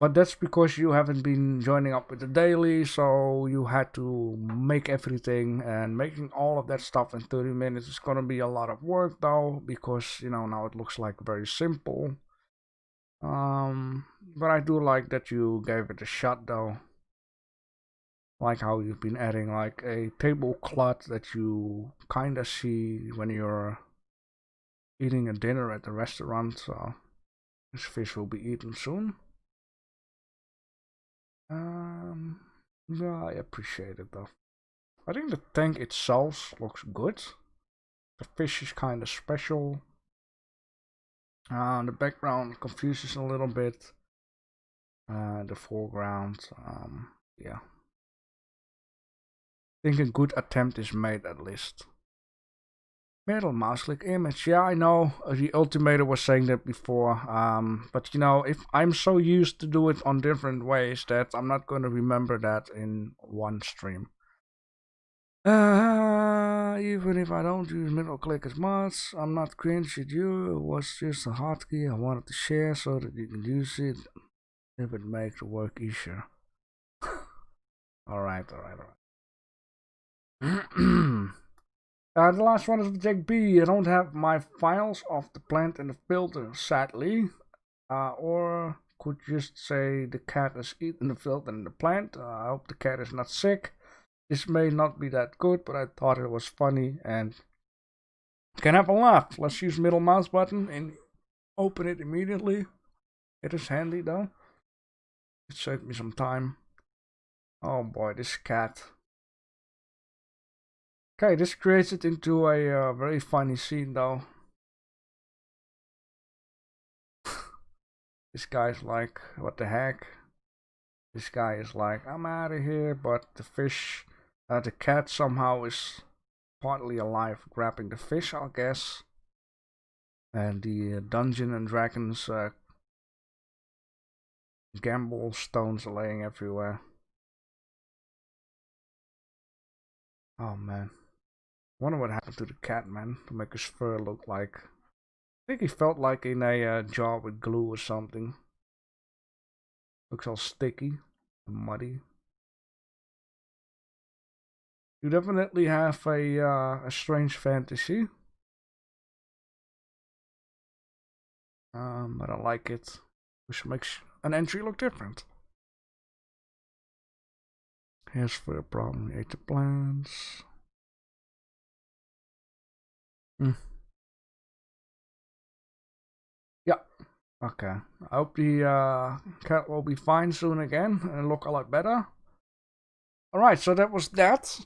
But that's because you haven't been joining up with the daily, so you had to make everything, and making all of that stuff in 30 minutes is gonna be a lot of work though, because you know now it looks like very simple. But I do like that you gave it a shot though. Like how you've been adding like a tablecloth that you kinda see when you're eating a dinner at the restaurant, so this fish will be eaten soon. Yeah, I appreciate it though. I think the tank itself looks good. The fish is kind of special. The background confuses a little bit. The foreground, yeah. I think a good attempt is made at least. Metal mouse click image. Yeah, I know the Ultimator was saying that before. But you know, if I'm so used to do it on different ways that I'm not going to remember that in one stream. Even if I don't use middle click as much, I'm not cringe at you. It was just a hotkey I wanted to share so that you can use it if it makes the work easier. Alright. The last one is Jack B. I don't have my files of the plant and the filter, sadly. Or could just say the cat has eaten the filter and the plant. I hope the cat is not sick. This may not be that good, but I thought it was funny and can have a laugh. Let's use middle mouse button and open it immediately. It is handy though. It saved me some time. Oh boy, this cat. Okay, this creates it into a very funny scene though. This guy's like, what the heck? This guy is like, I'm out of here, but the fish, the cat somehow is partly alive, grabbing the fish, I guess. And the Dungeon and Dragons gamble stones are laying everywhere. Oh man. Wonder what happened to the cat, man, to make his fur look like. I think he felt like in a jar with glue or something. Looks all sticky and muddy. You definitely have a strange fantasy. But I like it, which makes an entry look different. Here's for a problem, ate the plants. Yeah, okay. I hope the cat will be fine soon again and look a lot better. Alright, so that was that.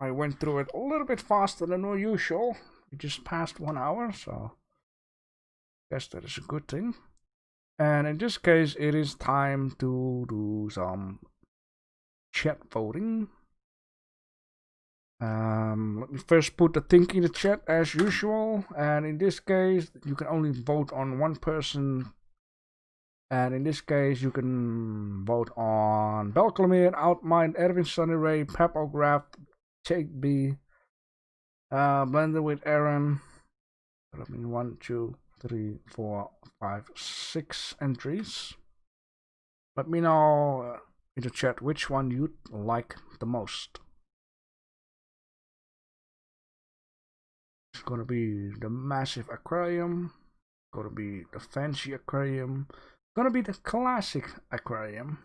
I went through it a little bit faster than usual. We just passed 1 hour, so I guess that is a good thing. And in this case, it is time to do some chat voting. Let me first put the thing in the chat as usual, and in this case you can only vote on one person, and in this case you can vote on Belclamere, Outmind, Erwin, Sunny Ray, Pepograph, Jake B, Blender with Aaron. I mean 1, 2, 3, 4, 5, 6 entries. Let me know in the chat which one you'd like the most. It's gonna be the massive aquarium, gonna be the fancy aquarium, gonna be the classic aquarium.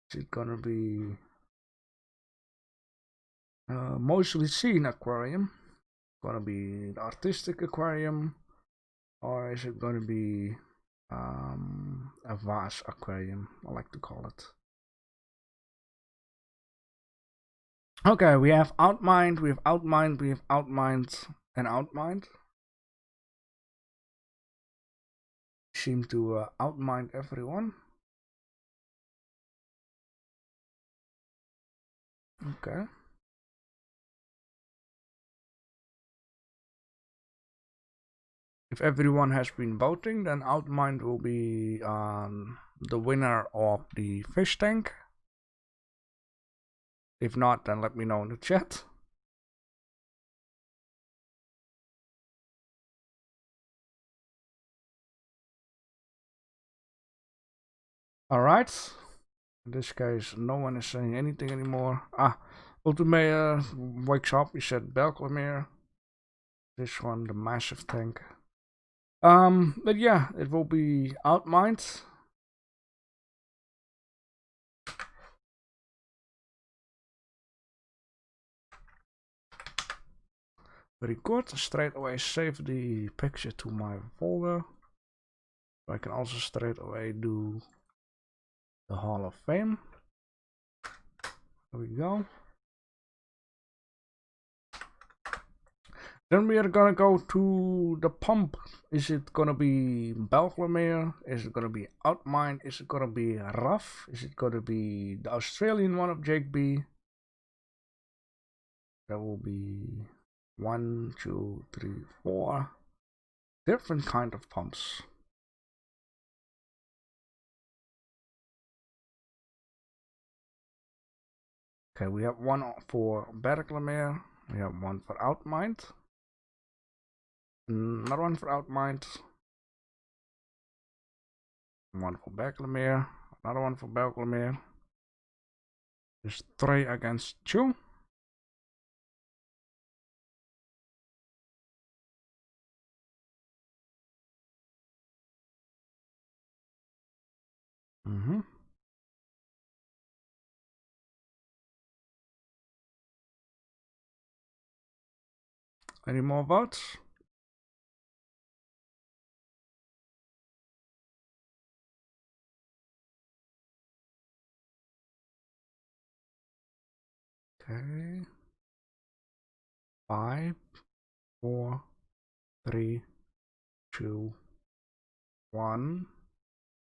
Is it gonna be mostly seen aquarium? Gonna be the artistic aquarium, or is it gonna be a vase aquarium? I like to call it. Okay, we have Outmind, we have Outmind, we have Outmind, and Outmind. Seem to outmind everyone. Okay. If everyone has been voting, then Outmind will be the winner of the fish tank. If not, then let me know in the chat. Alright. In this case, no one is saying anything anymore. Ultimate wakes up, he said Belclamere. This one, the massive tank. But yeah, it will be outmined. Very good. Straight away save the picture to my folder. I can also straight away do the Hall of Fame. There we go. Then we are gonna go to the pump. Is it gonna be Belclamere? Is it gonna be Outmind? Is it gonna be Rough? Is it gonna be the Australian one of Jake B? That will be 1, 2, 3, 4 different kind of pumps. Okay, we have one for Belclamere. We have one for Outmind. Another one for Outmind. One for Belclamere. Another one for Belclamere. There's 3 against 2. Any more votes? Okay. 5, 4, 3, 2, 1.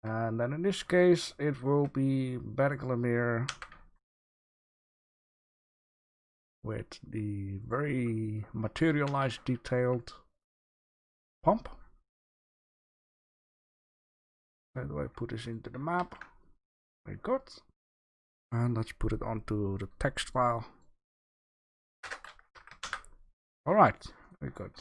And then in this case, it will be Belclamere with the very materialized, detailed pump. How do I put this into the map? Very good. And let's put it onto the text file. Alright, very good.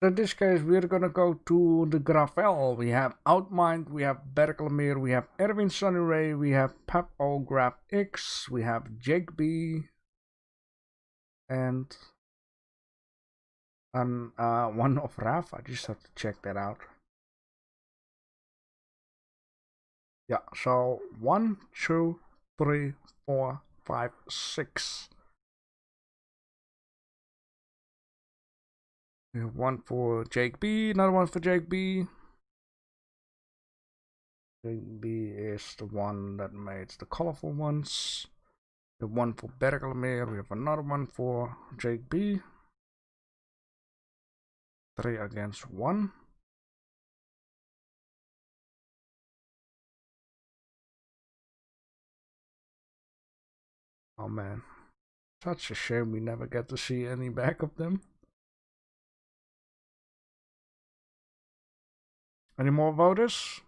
In this case, we're gonna go to the Gravel. We have Outmind, we have Belclamere, we have Erwin Sunny Ray, we have Pep O Grab X, we have Jake B, and one of Raf. I just have to check that out. Yeah, so 1, 2, 3, 4, 5, 6. We have one for Jake B, another one for Jake B. Jake B is the one that made the colorful ones. We have one for Belclamere, we have another one for Jake B. 3 against 1. Oh man, such a shame we never get to see any back of them. Any more voters?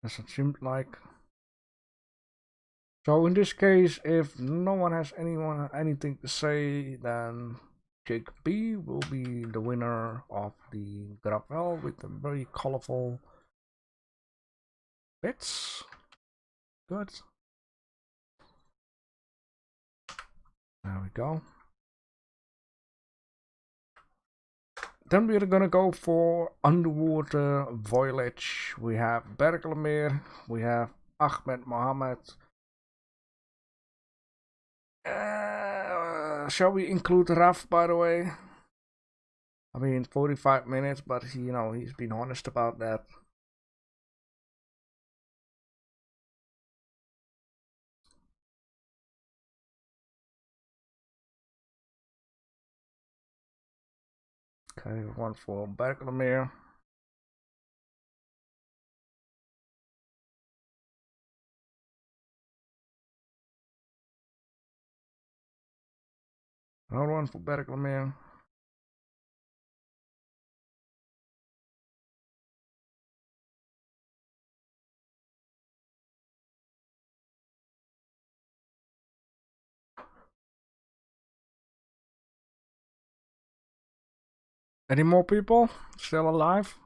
As it seemed like. So in this case, if no one has anything to say, then Jake B will be the winner of the Gravel with the very colorful bits. Good. There we go. Then we're gonna go for Underwater Voyage. We have Belclamere, we have Ahmed Mohammed. Shall we include Raf, by the way? I mean, 45 minutes, but he's been honest about that. Okay, one for Belclamere. Another one for Belclamere. Any more people still alive?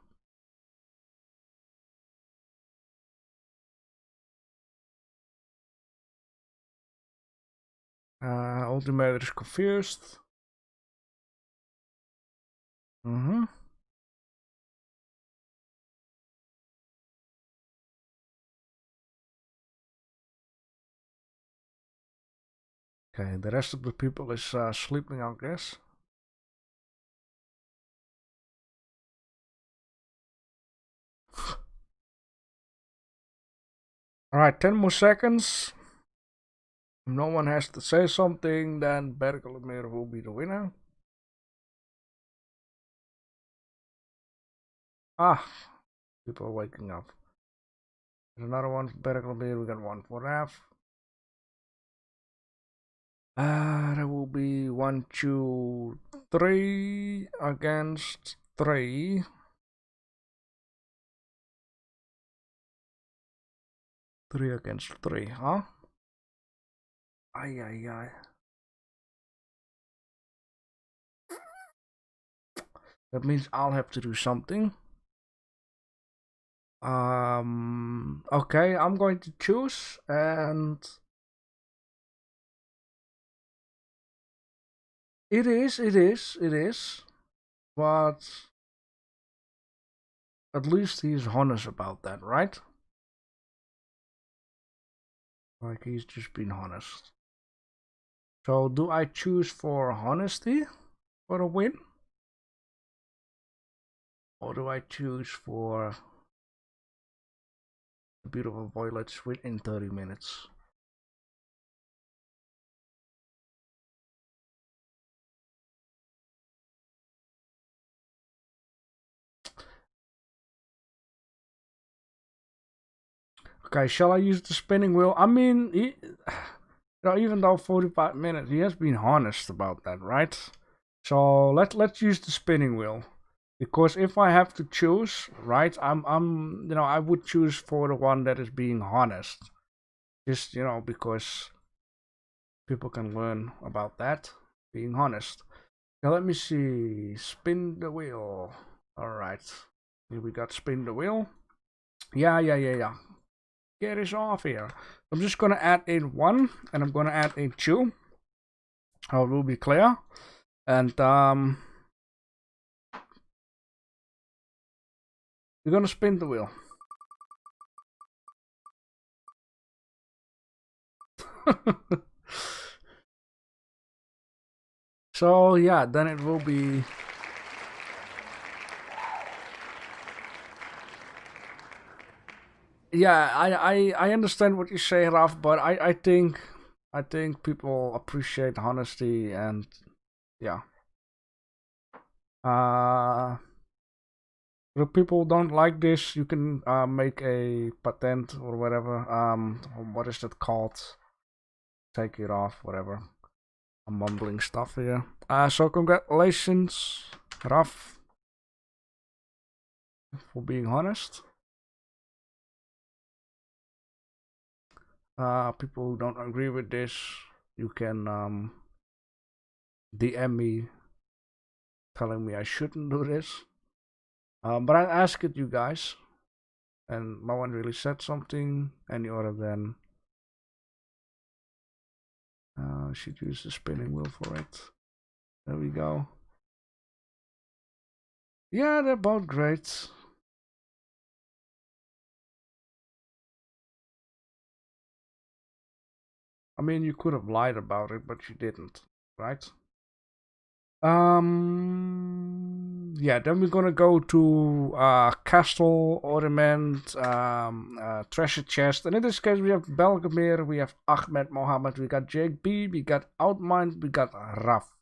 Ultimate is confused. Mm-hmm. Okay, the rest of the people is sleeping, I guess. Alright, 10 more seconds. If no one has to say something, then Berkelemir will be the winner. Ah, people are waking up. There's another one for Berkelemir, we got one for Raf. There will be 1, 2, 3 against 3. 3 against 3, huh? Ay, ay, ay. That means I'll have to do something. Okay, I'm going to choose, and it is, but at least he's honest about that, right? Like, he's just been honest. So, do I choose for honesty for a win? Or do I choose for the beautiful violets within 30 minutes? Okay, shall I use the spinning wheel? I mean, even though 45 minutes, he has been honest about that, right? So let's use the spinning wheel, because if I have to choose, right, I would choose for the one that is being honest, just because people can learn about that, being honest. Now let me see, spin the wheel. All right, here we got spin the wheel. Yeah. Get this off here. I'm just gonna add in 1, and I'm gonna add in 2. It will be clear. And we're gonna spin the wheel. So yeah, then it will be. Yeah, I understand what you say, Raf, but I think people appreciate honesty, and yeah. If people don't like this, you can make a patent or whatever. What is that called? Take it off, whatever. I'm mumbling stuff here. So congratulations, Raf, for being honest. People who don't agree with this, you can DM me telling me I shouldn't do this. But I asked it you guys, and no one really said something any other than I should use the spinning wheel for it. There we go. Yeah, they're both great. I mean, you could have lied about it, but you didn't, right? Yeah, then we're gonna go to Castle, Ornament, Treasure Chest, and in this case we have Belgamir, we have Ahmed Mohammed, we got Jake B, we got Outmind, we got Raf.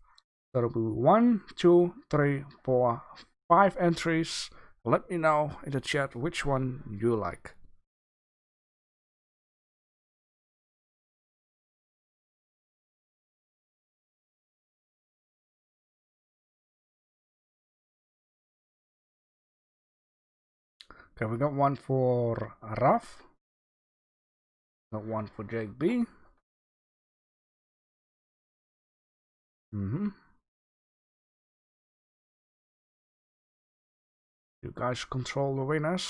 That'll be 1, 2, 3, 4, 5 entries. Let me know in the chat which one you like. Okay, we got one for Raf. Got one for Jake B. You guys control the winners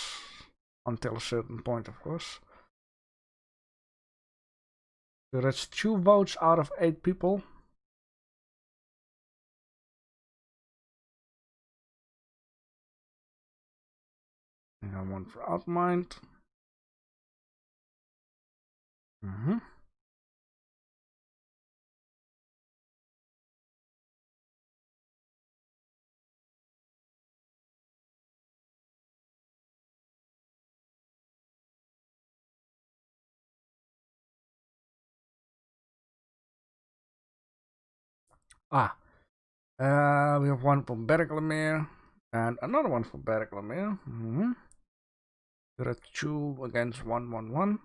until a certain point, of course. So that's 2 votes out of 8 people. And 1 for Outmind. We have 1 from Berglamere and another 1 from Berglamere. There are 2 against 1, 1, 1.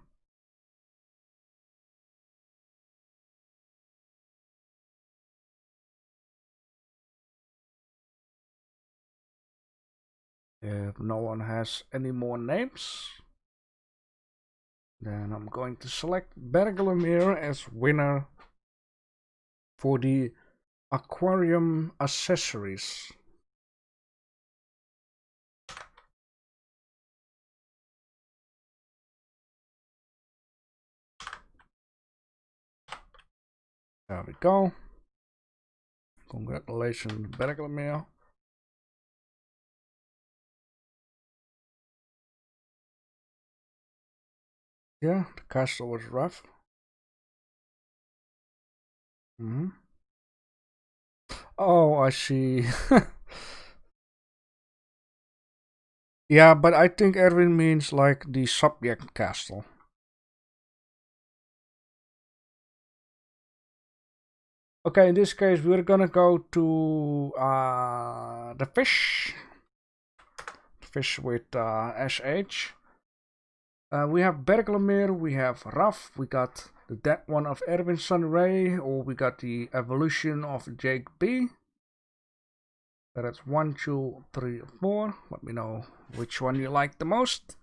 If no one has any more names, then I'm going to select Berglamere as winner for the Aquarium accessories. There we go. Congratulations, Berglamere. Yeah, the castle was rough. Oh, I see. Yeah, but I think Erwin means like the subject castle. Okay, in this case, we're gonna go to the fish. Fish with SH. We have Berglamere, we have Raf, we got the dead one of Erwin Sunray, or we got the evolution of Jake B. That's 1, 2, 3, 4. Let me know which one you like the most.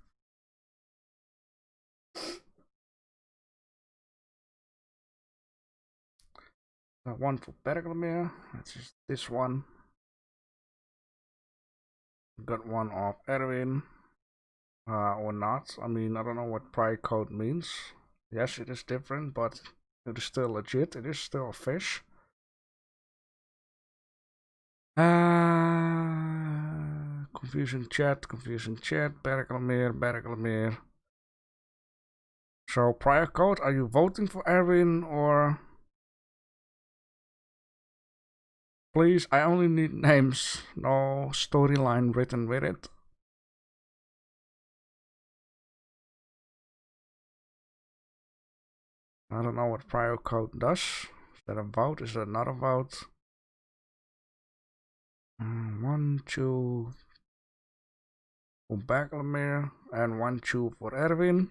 One for Berglamere. That's just this one. Got 1 of Erwin. Or not. I mean, I don't know what prior code means. Yes, it is different, but it is still legit. It is still a fish. Confusion chat, Berglamere. So, prior code, are you voting for Erwin or... Please, I only need names, no storyline written with it. I don't know what prior code does. Is that a vote? Is that not a vote? 1, 2 for Berglamere and 1, 2 for Erwin.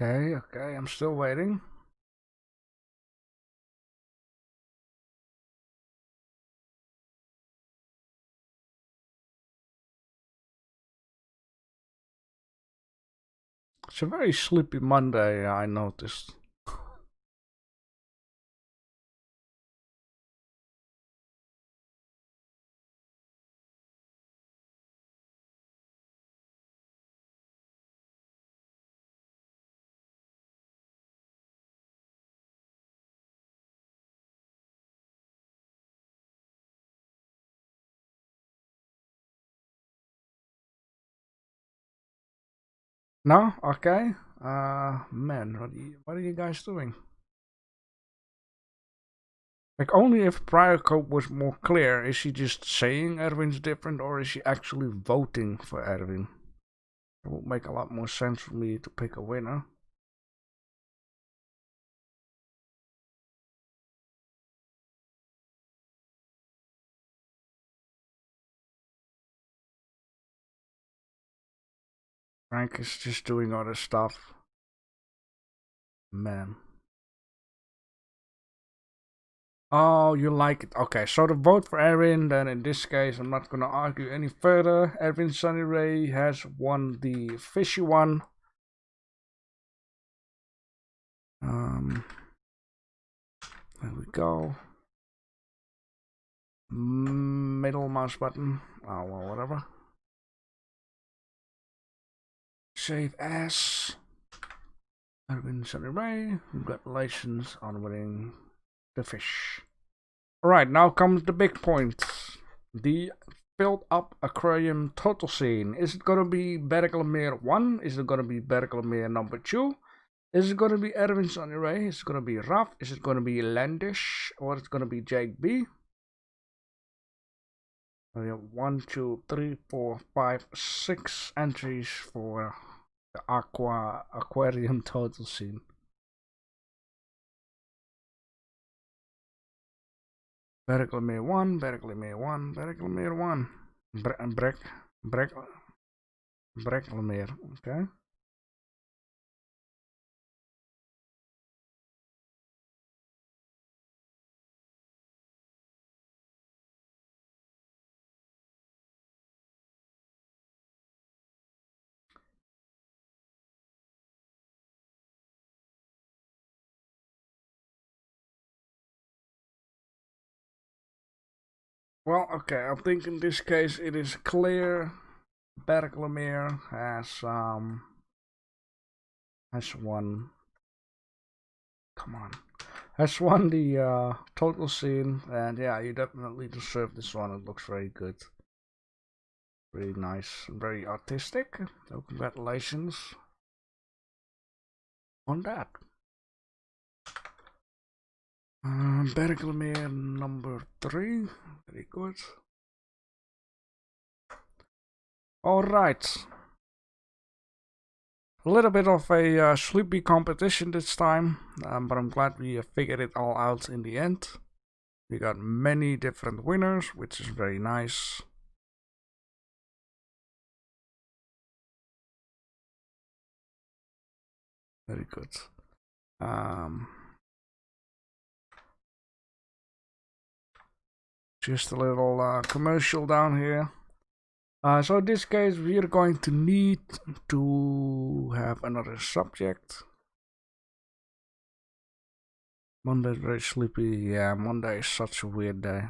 Okay, I'm still waiting. It's a very sleepy Monday, I noticed. No? Okay. Man, what are you guys doing? Like, only if prior code was more clear. Is she just saying Erwin's different, or is she actually voting for Erwin? It would make a lot more sense for me to pick a winner. Frank is just doing other stuff. Man. Oh, you like it. Okay, so the vote for Erwin, then in this case, I'm not gonna argue any further. Erwin Sunny Ray has won the fishy one. There we go. Middle mouse button. Oh, well, whatever. Save as. Erwin Sunny Ray. Congratulations on winning the fish. Alright, now comes the big point. The filled up aquarium total scene. Is it gonna be Berglamere 1? Is it gonna be Berglamere number 2? Is it gonna be Erwin Sunny Ray? Is it gonna be Raf? Is it gonna be Landish? Or is it gonna be Jake B? We have 1, 2, 3, 4, 5, 6 entries for the aquarium total scene. Berglamere 1, Berglamere 1, Berglamere 1. Berglamere, okay. Well, okay, I think in this case it is clear Berglamere has won. Come on. Has won the total scene, and yeah, you definitely deserve this one. It looks very good. Really nice, very artistic. So congratulations on that. Berglamere number 3. Very good. Alright. A little bit of a sleepy competition this time, but I'm glad we figured it all out in the end. We got many different winners, which is very nice. Very good. Just a little commercial down here. So in this case, we are going to need to have another subject. Monday's very sleepy. Yeah, Monday is such a weird day.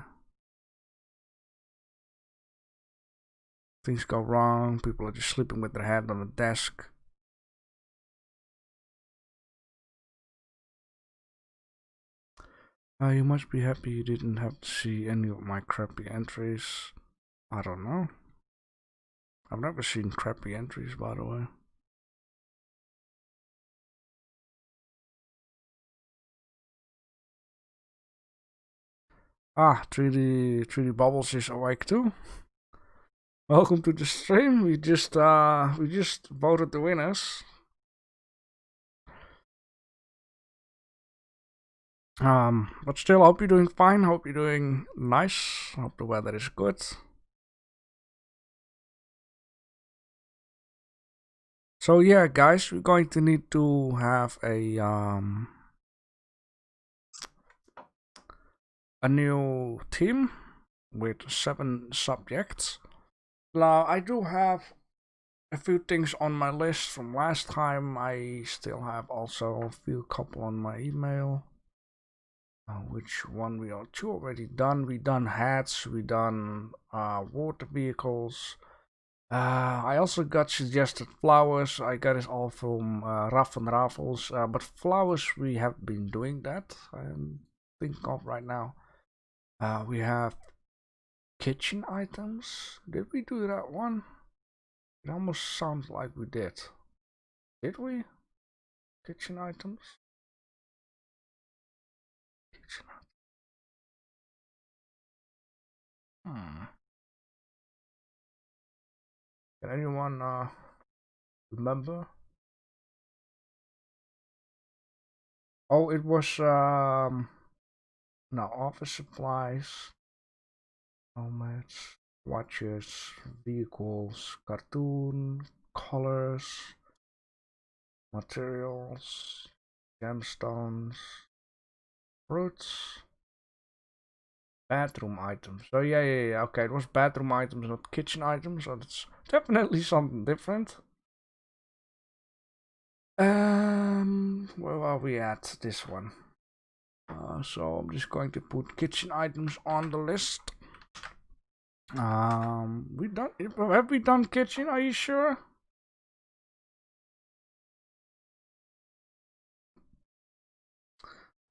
Things go wrong. People are just sleeping with their head on the desk. You must be happy you didn't have to see any of my crappy entries. I don't know. I've never seen crappy entries, by the way. Ah, 3D Bubbles is awake too. Welcome to the stream. We just voted the winners. But still, hope you're doing fine. Hope you're doing nice. Hope the weather is good. So yeah, guys, we're going to need to have a new team with 7 subjects. Now, I do have a few things on my list from last time. I still have also a few couple on my email. Which one we are 2 already done. We done hats, we done water vehicles. I also got suggested flowers. I got it all from Raff and Raffles, but flowers we have been doing that. I'm thinking of right now. We have kitchen items. Did we do that one? It almost sounds like we did. Did we? Kitchen items? Kitchen items. Can anyone remember? Oh, it was no, office supplies, helmets, watches, vehicles, cartoon, colors, materials, gemstones, fruits, bathroom items. So yeah. Okay, it was bathroom items, not kitchen items. So that's definitely something different. Where are we at? This one. So I'm just going to put kitchen items on the list. Have we done kitchen? Are you sure?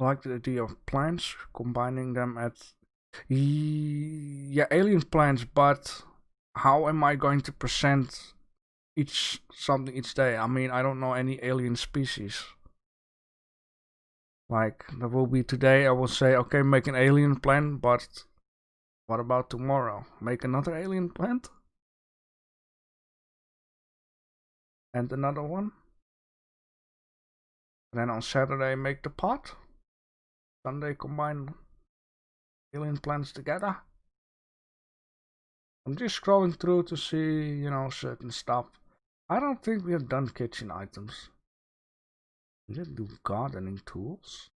I like the idea of plants, combining them at yeah, alien plants, but how am I going to present something each day? I mean, I don't know any alien species. Like, there will be today, I will say, okay, make an alien plant, but what about tomorrow? Make another alien plant? And another one? And then on Saturday, make the pot? Sunday, combine alien plants together? I'm just scrolling through to see, you know, certain stuff. I don't think we have done kitchen items. We didn't do gardening tools.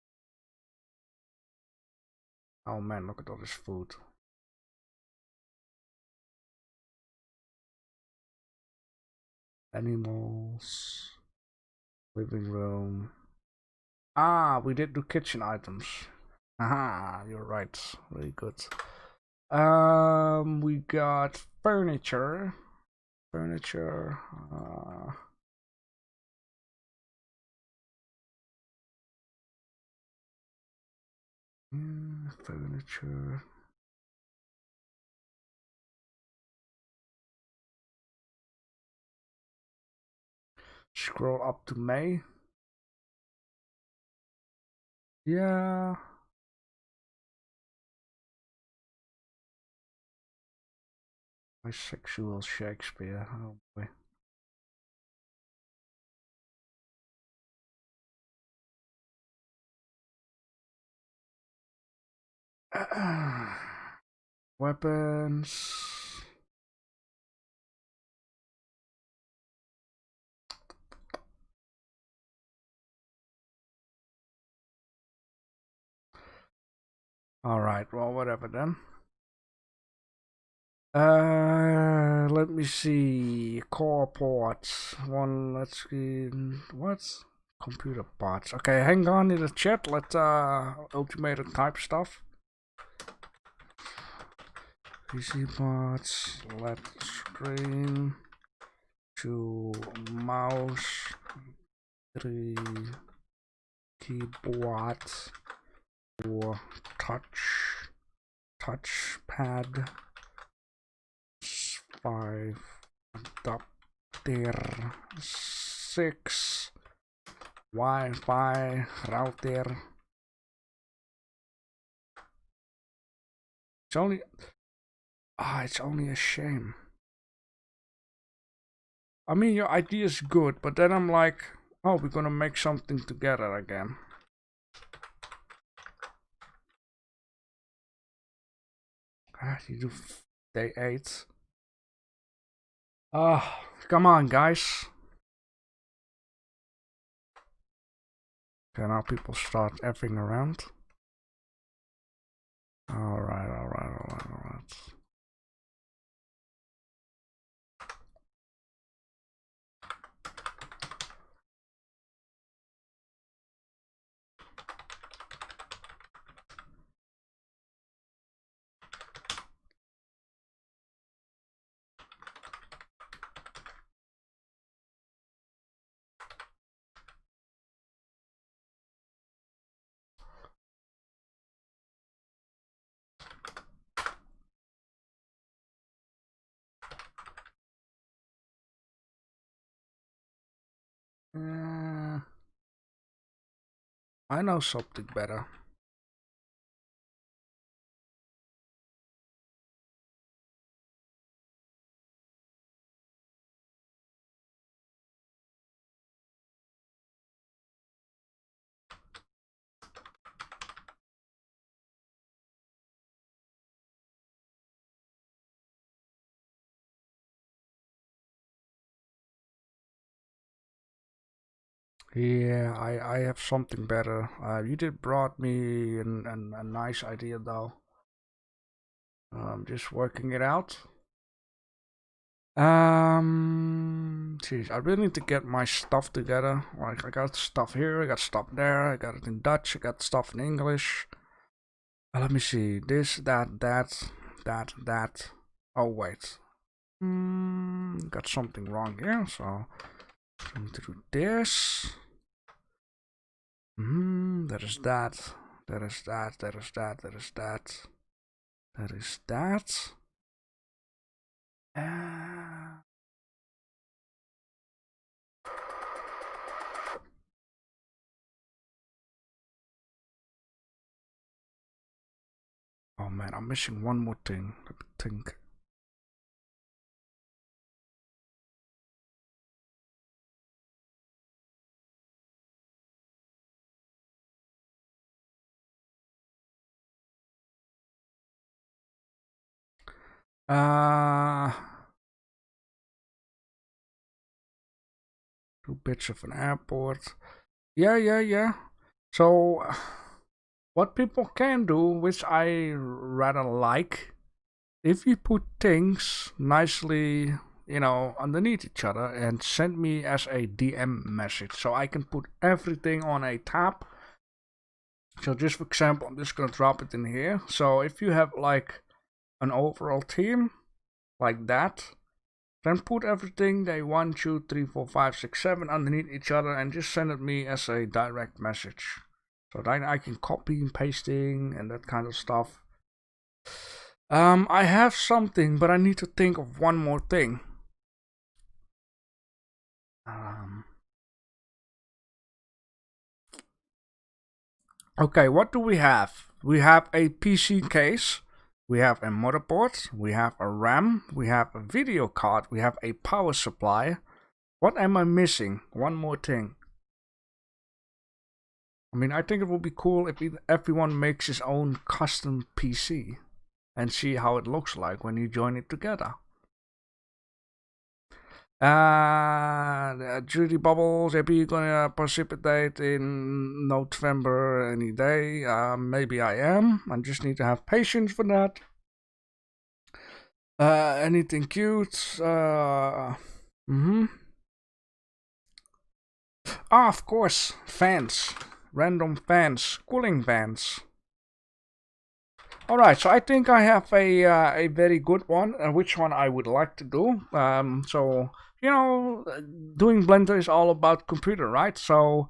Oh man, look at all this food. Animals. Living room. Ah, we did do kitchen items. Aha, you're right. Very good. We got furniture. Furniture. Furniture. Scroll up to May. Yeah. Bisexual Shakespeare. Oh boy. Weapons. Alright, well, whatever then. Let me see. Core ports. Let's see. What? Computer parts. Okay, hang on in the chat. Let's ultimate and type stuff. PC parts. Let's stream to mouse 3 keyboard or touchpad 5 adapter 6 Wi-Fi router. It's only a shame. I mean, your idea is good, but then I'm like, oh, we're gonna make something together again. You do day 8. Come on, guys. Okay, now people start effing around. Alright. I know something better. Yeah, I have something better. You did brought me a nice idea though. I'm just working it out. Geez, I really need to get my stuff together. Like, I got stuff here, I got stuff there, I got it in Dutch, I got stuff in English. Let me see, this, that. Oh, wait. Got something wrong here, so I need to do this. That is that. That is that. That is that. That is that. That is that. Oh man, I'm missing one more thing. Let me think. Two bits of an airport. Yeah. So, what people can do, which I rather like, if you put things nicely, you know, underneath each other and send me as a DM message, so I can put everything on a tab. So just for example, I'm just gonna drop it in here. So if you have like an overall theme like that, then put everything they 1, 2, 3, 4, 5, 6, 7 underneath each other and just send it me as a direct message. So then I can copy and pasting and that kind of stuff. I have something, but I need to think of one more thing. Okay, what do we have? We have a PC case, we have a motherboard, we have a RAM, we have a video card, we have a power supply. What am I missing? One more thing. I mean, I think it would be cool if everyone makes his own custom PC and see how it looks like when you join it together. Judy Bubbles, maybe you're gonna precipitate in November any day. Maybe I am. I just need to have patience for that. Anything cute? Of course, fans. Random fans. Cooling fans. Alright, so I think I have a very good one, which one I would like to do. So, you know, doing Blender is all about computer, right? So,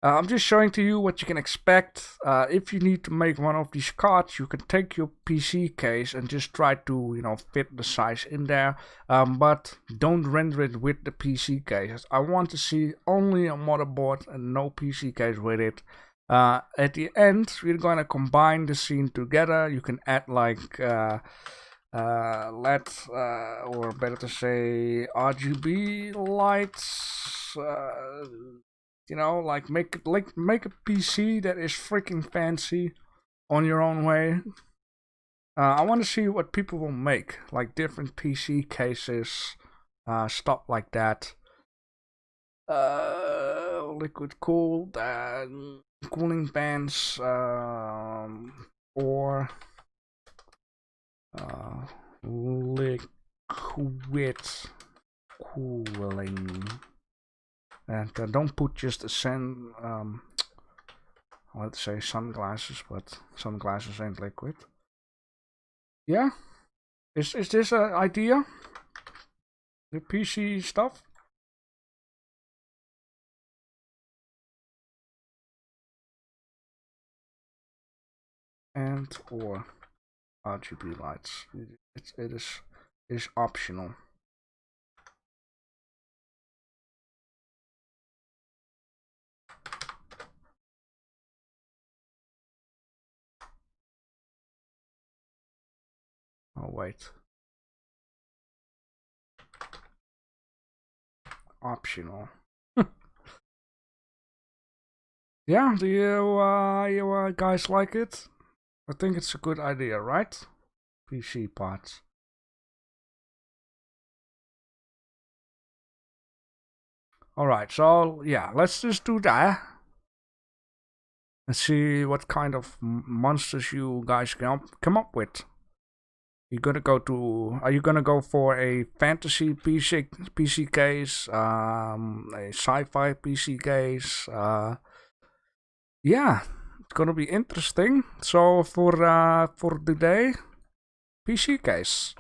I'm just showing to you what you can expect. If you need to make one of these cards, you can take your PC case and just try to, you know, fit the size in there. But don't render it with the PC case. I want to see only a motherboard and no PC case with it. At the end, we're gonna combine the scene together. You can add like LED, or better to say RGB lights. You know, like make a PC that is freaking fancy on your own way. I want to see what people will make, like different PC cases, stuff like that. Liquid cooled, cooling fans, or liquid cooling. And don't put just a let's say sunglasses, but sunglasses ain't liquid. Yeah, is this an idea? The PC stuff? And or RGB lights. It is optional. Oh wait. Optional. Yeah, do you guys like it? I think it's a good idea, right? PC parts. Alright, so yeah, let's just do that. And see what kind of monsters you guys can come up with. Are you gonna go for a fantasy PC case, a sci-fi PC case? Yeah, it's gonna be interesting. So for today, PC case.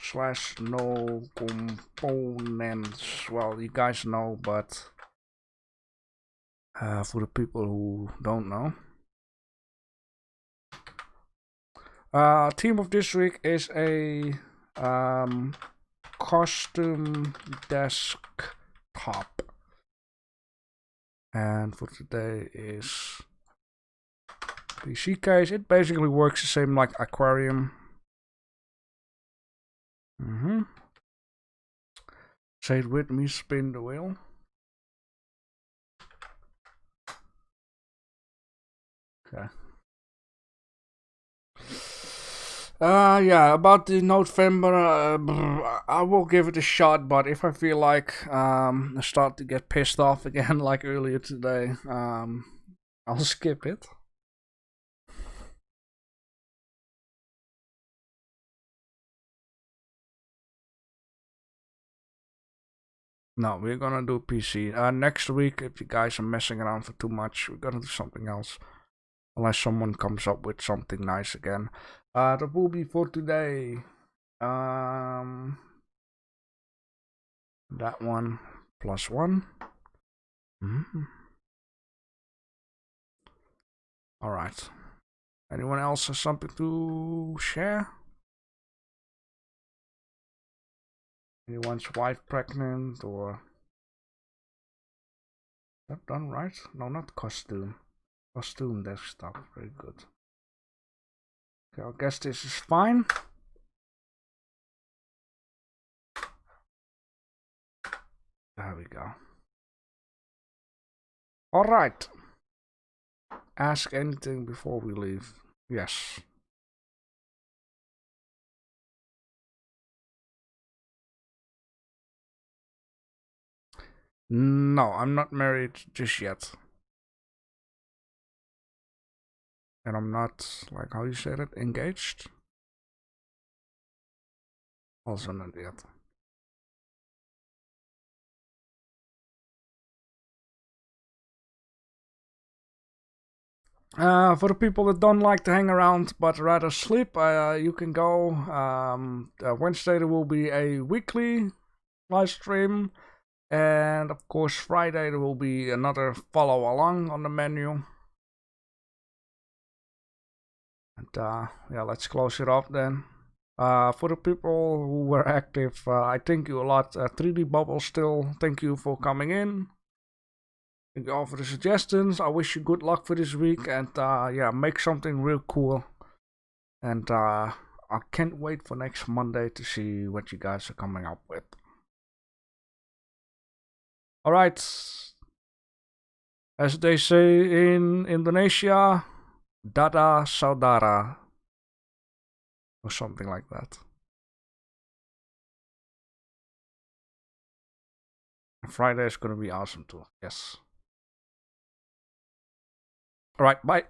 Slash no components. Well, you guys know, but for the people who don't know. Theme of this week is a custom desktop. And for today is PC case. It basically works the same like Aquarium. Say it with me, spin the wheel. Okay. Yeah, about the November, I will give it a shot, but if I feel like I start to get pissed off again like earlier today, I'll skip it. No, we're gonna do PC. Next week, if you guys are messing around for too much, we're gonna do something else. Unless someone comes up with something nice again. That will be for today. That one +1. Alright. Anyone else has something to share? Anyone's wife pregnant or... That done right? No, not costume. Costume desktop, very good. Okay, I guess this is fine. There we go. Alright. Ask anything before we leave. Yes. No, I'm not married just yet. And I'm not, like, how you say that, engaged? Also not yet. For the people that don't like to hang around but rather sleep, you can go. Wednesday there will be a weekly live stream. And of course Friday there will be another follow along on the menu. And yeah, let's close it off then. For the people who were active, I thank you a lot. 3D Bubble still, thank you for coming in. Thank you all for the suggestions. I wish you good luck for this week, and yeah, make something real cool. And I can't wait for next Monday to see what you guys are coming up with. Alright. As they say in Indonesia, Dada Saudara. Or something like that. Friday is gonna be awesome too, yes. Alright, bye.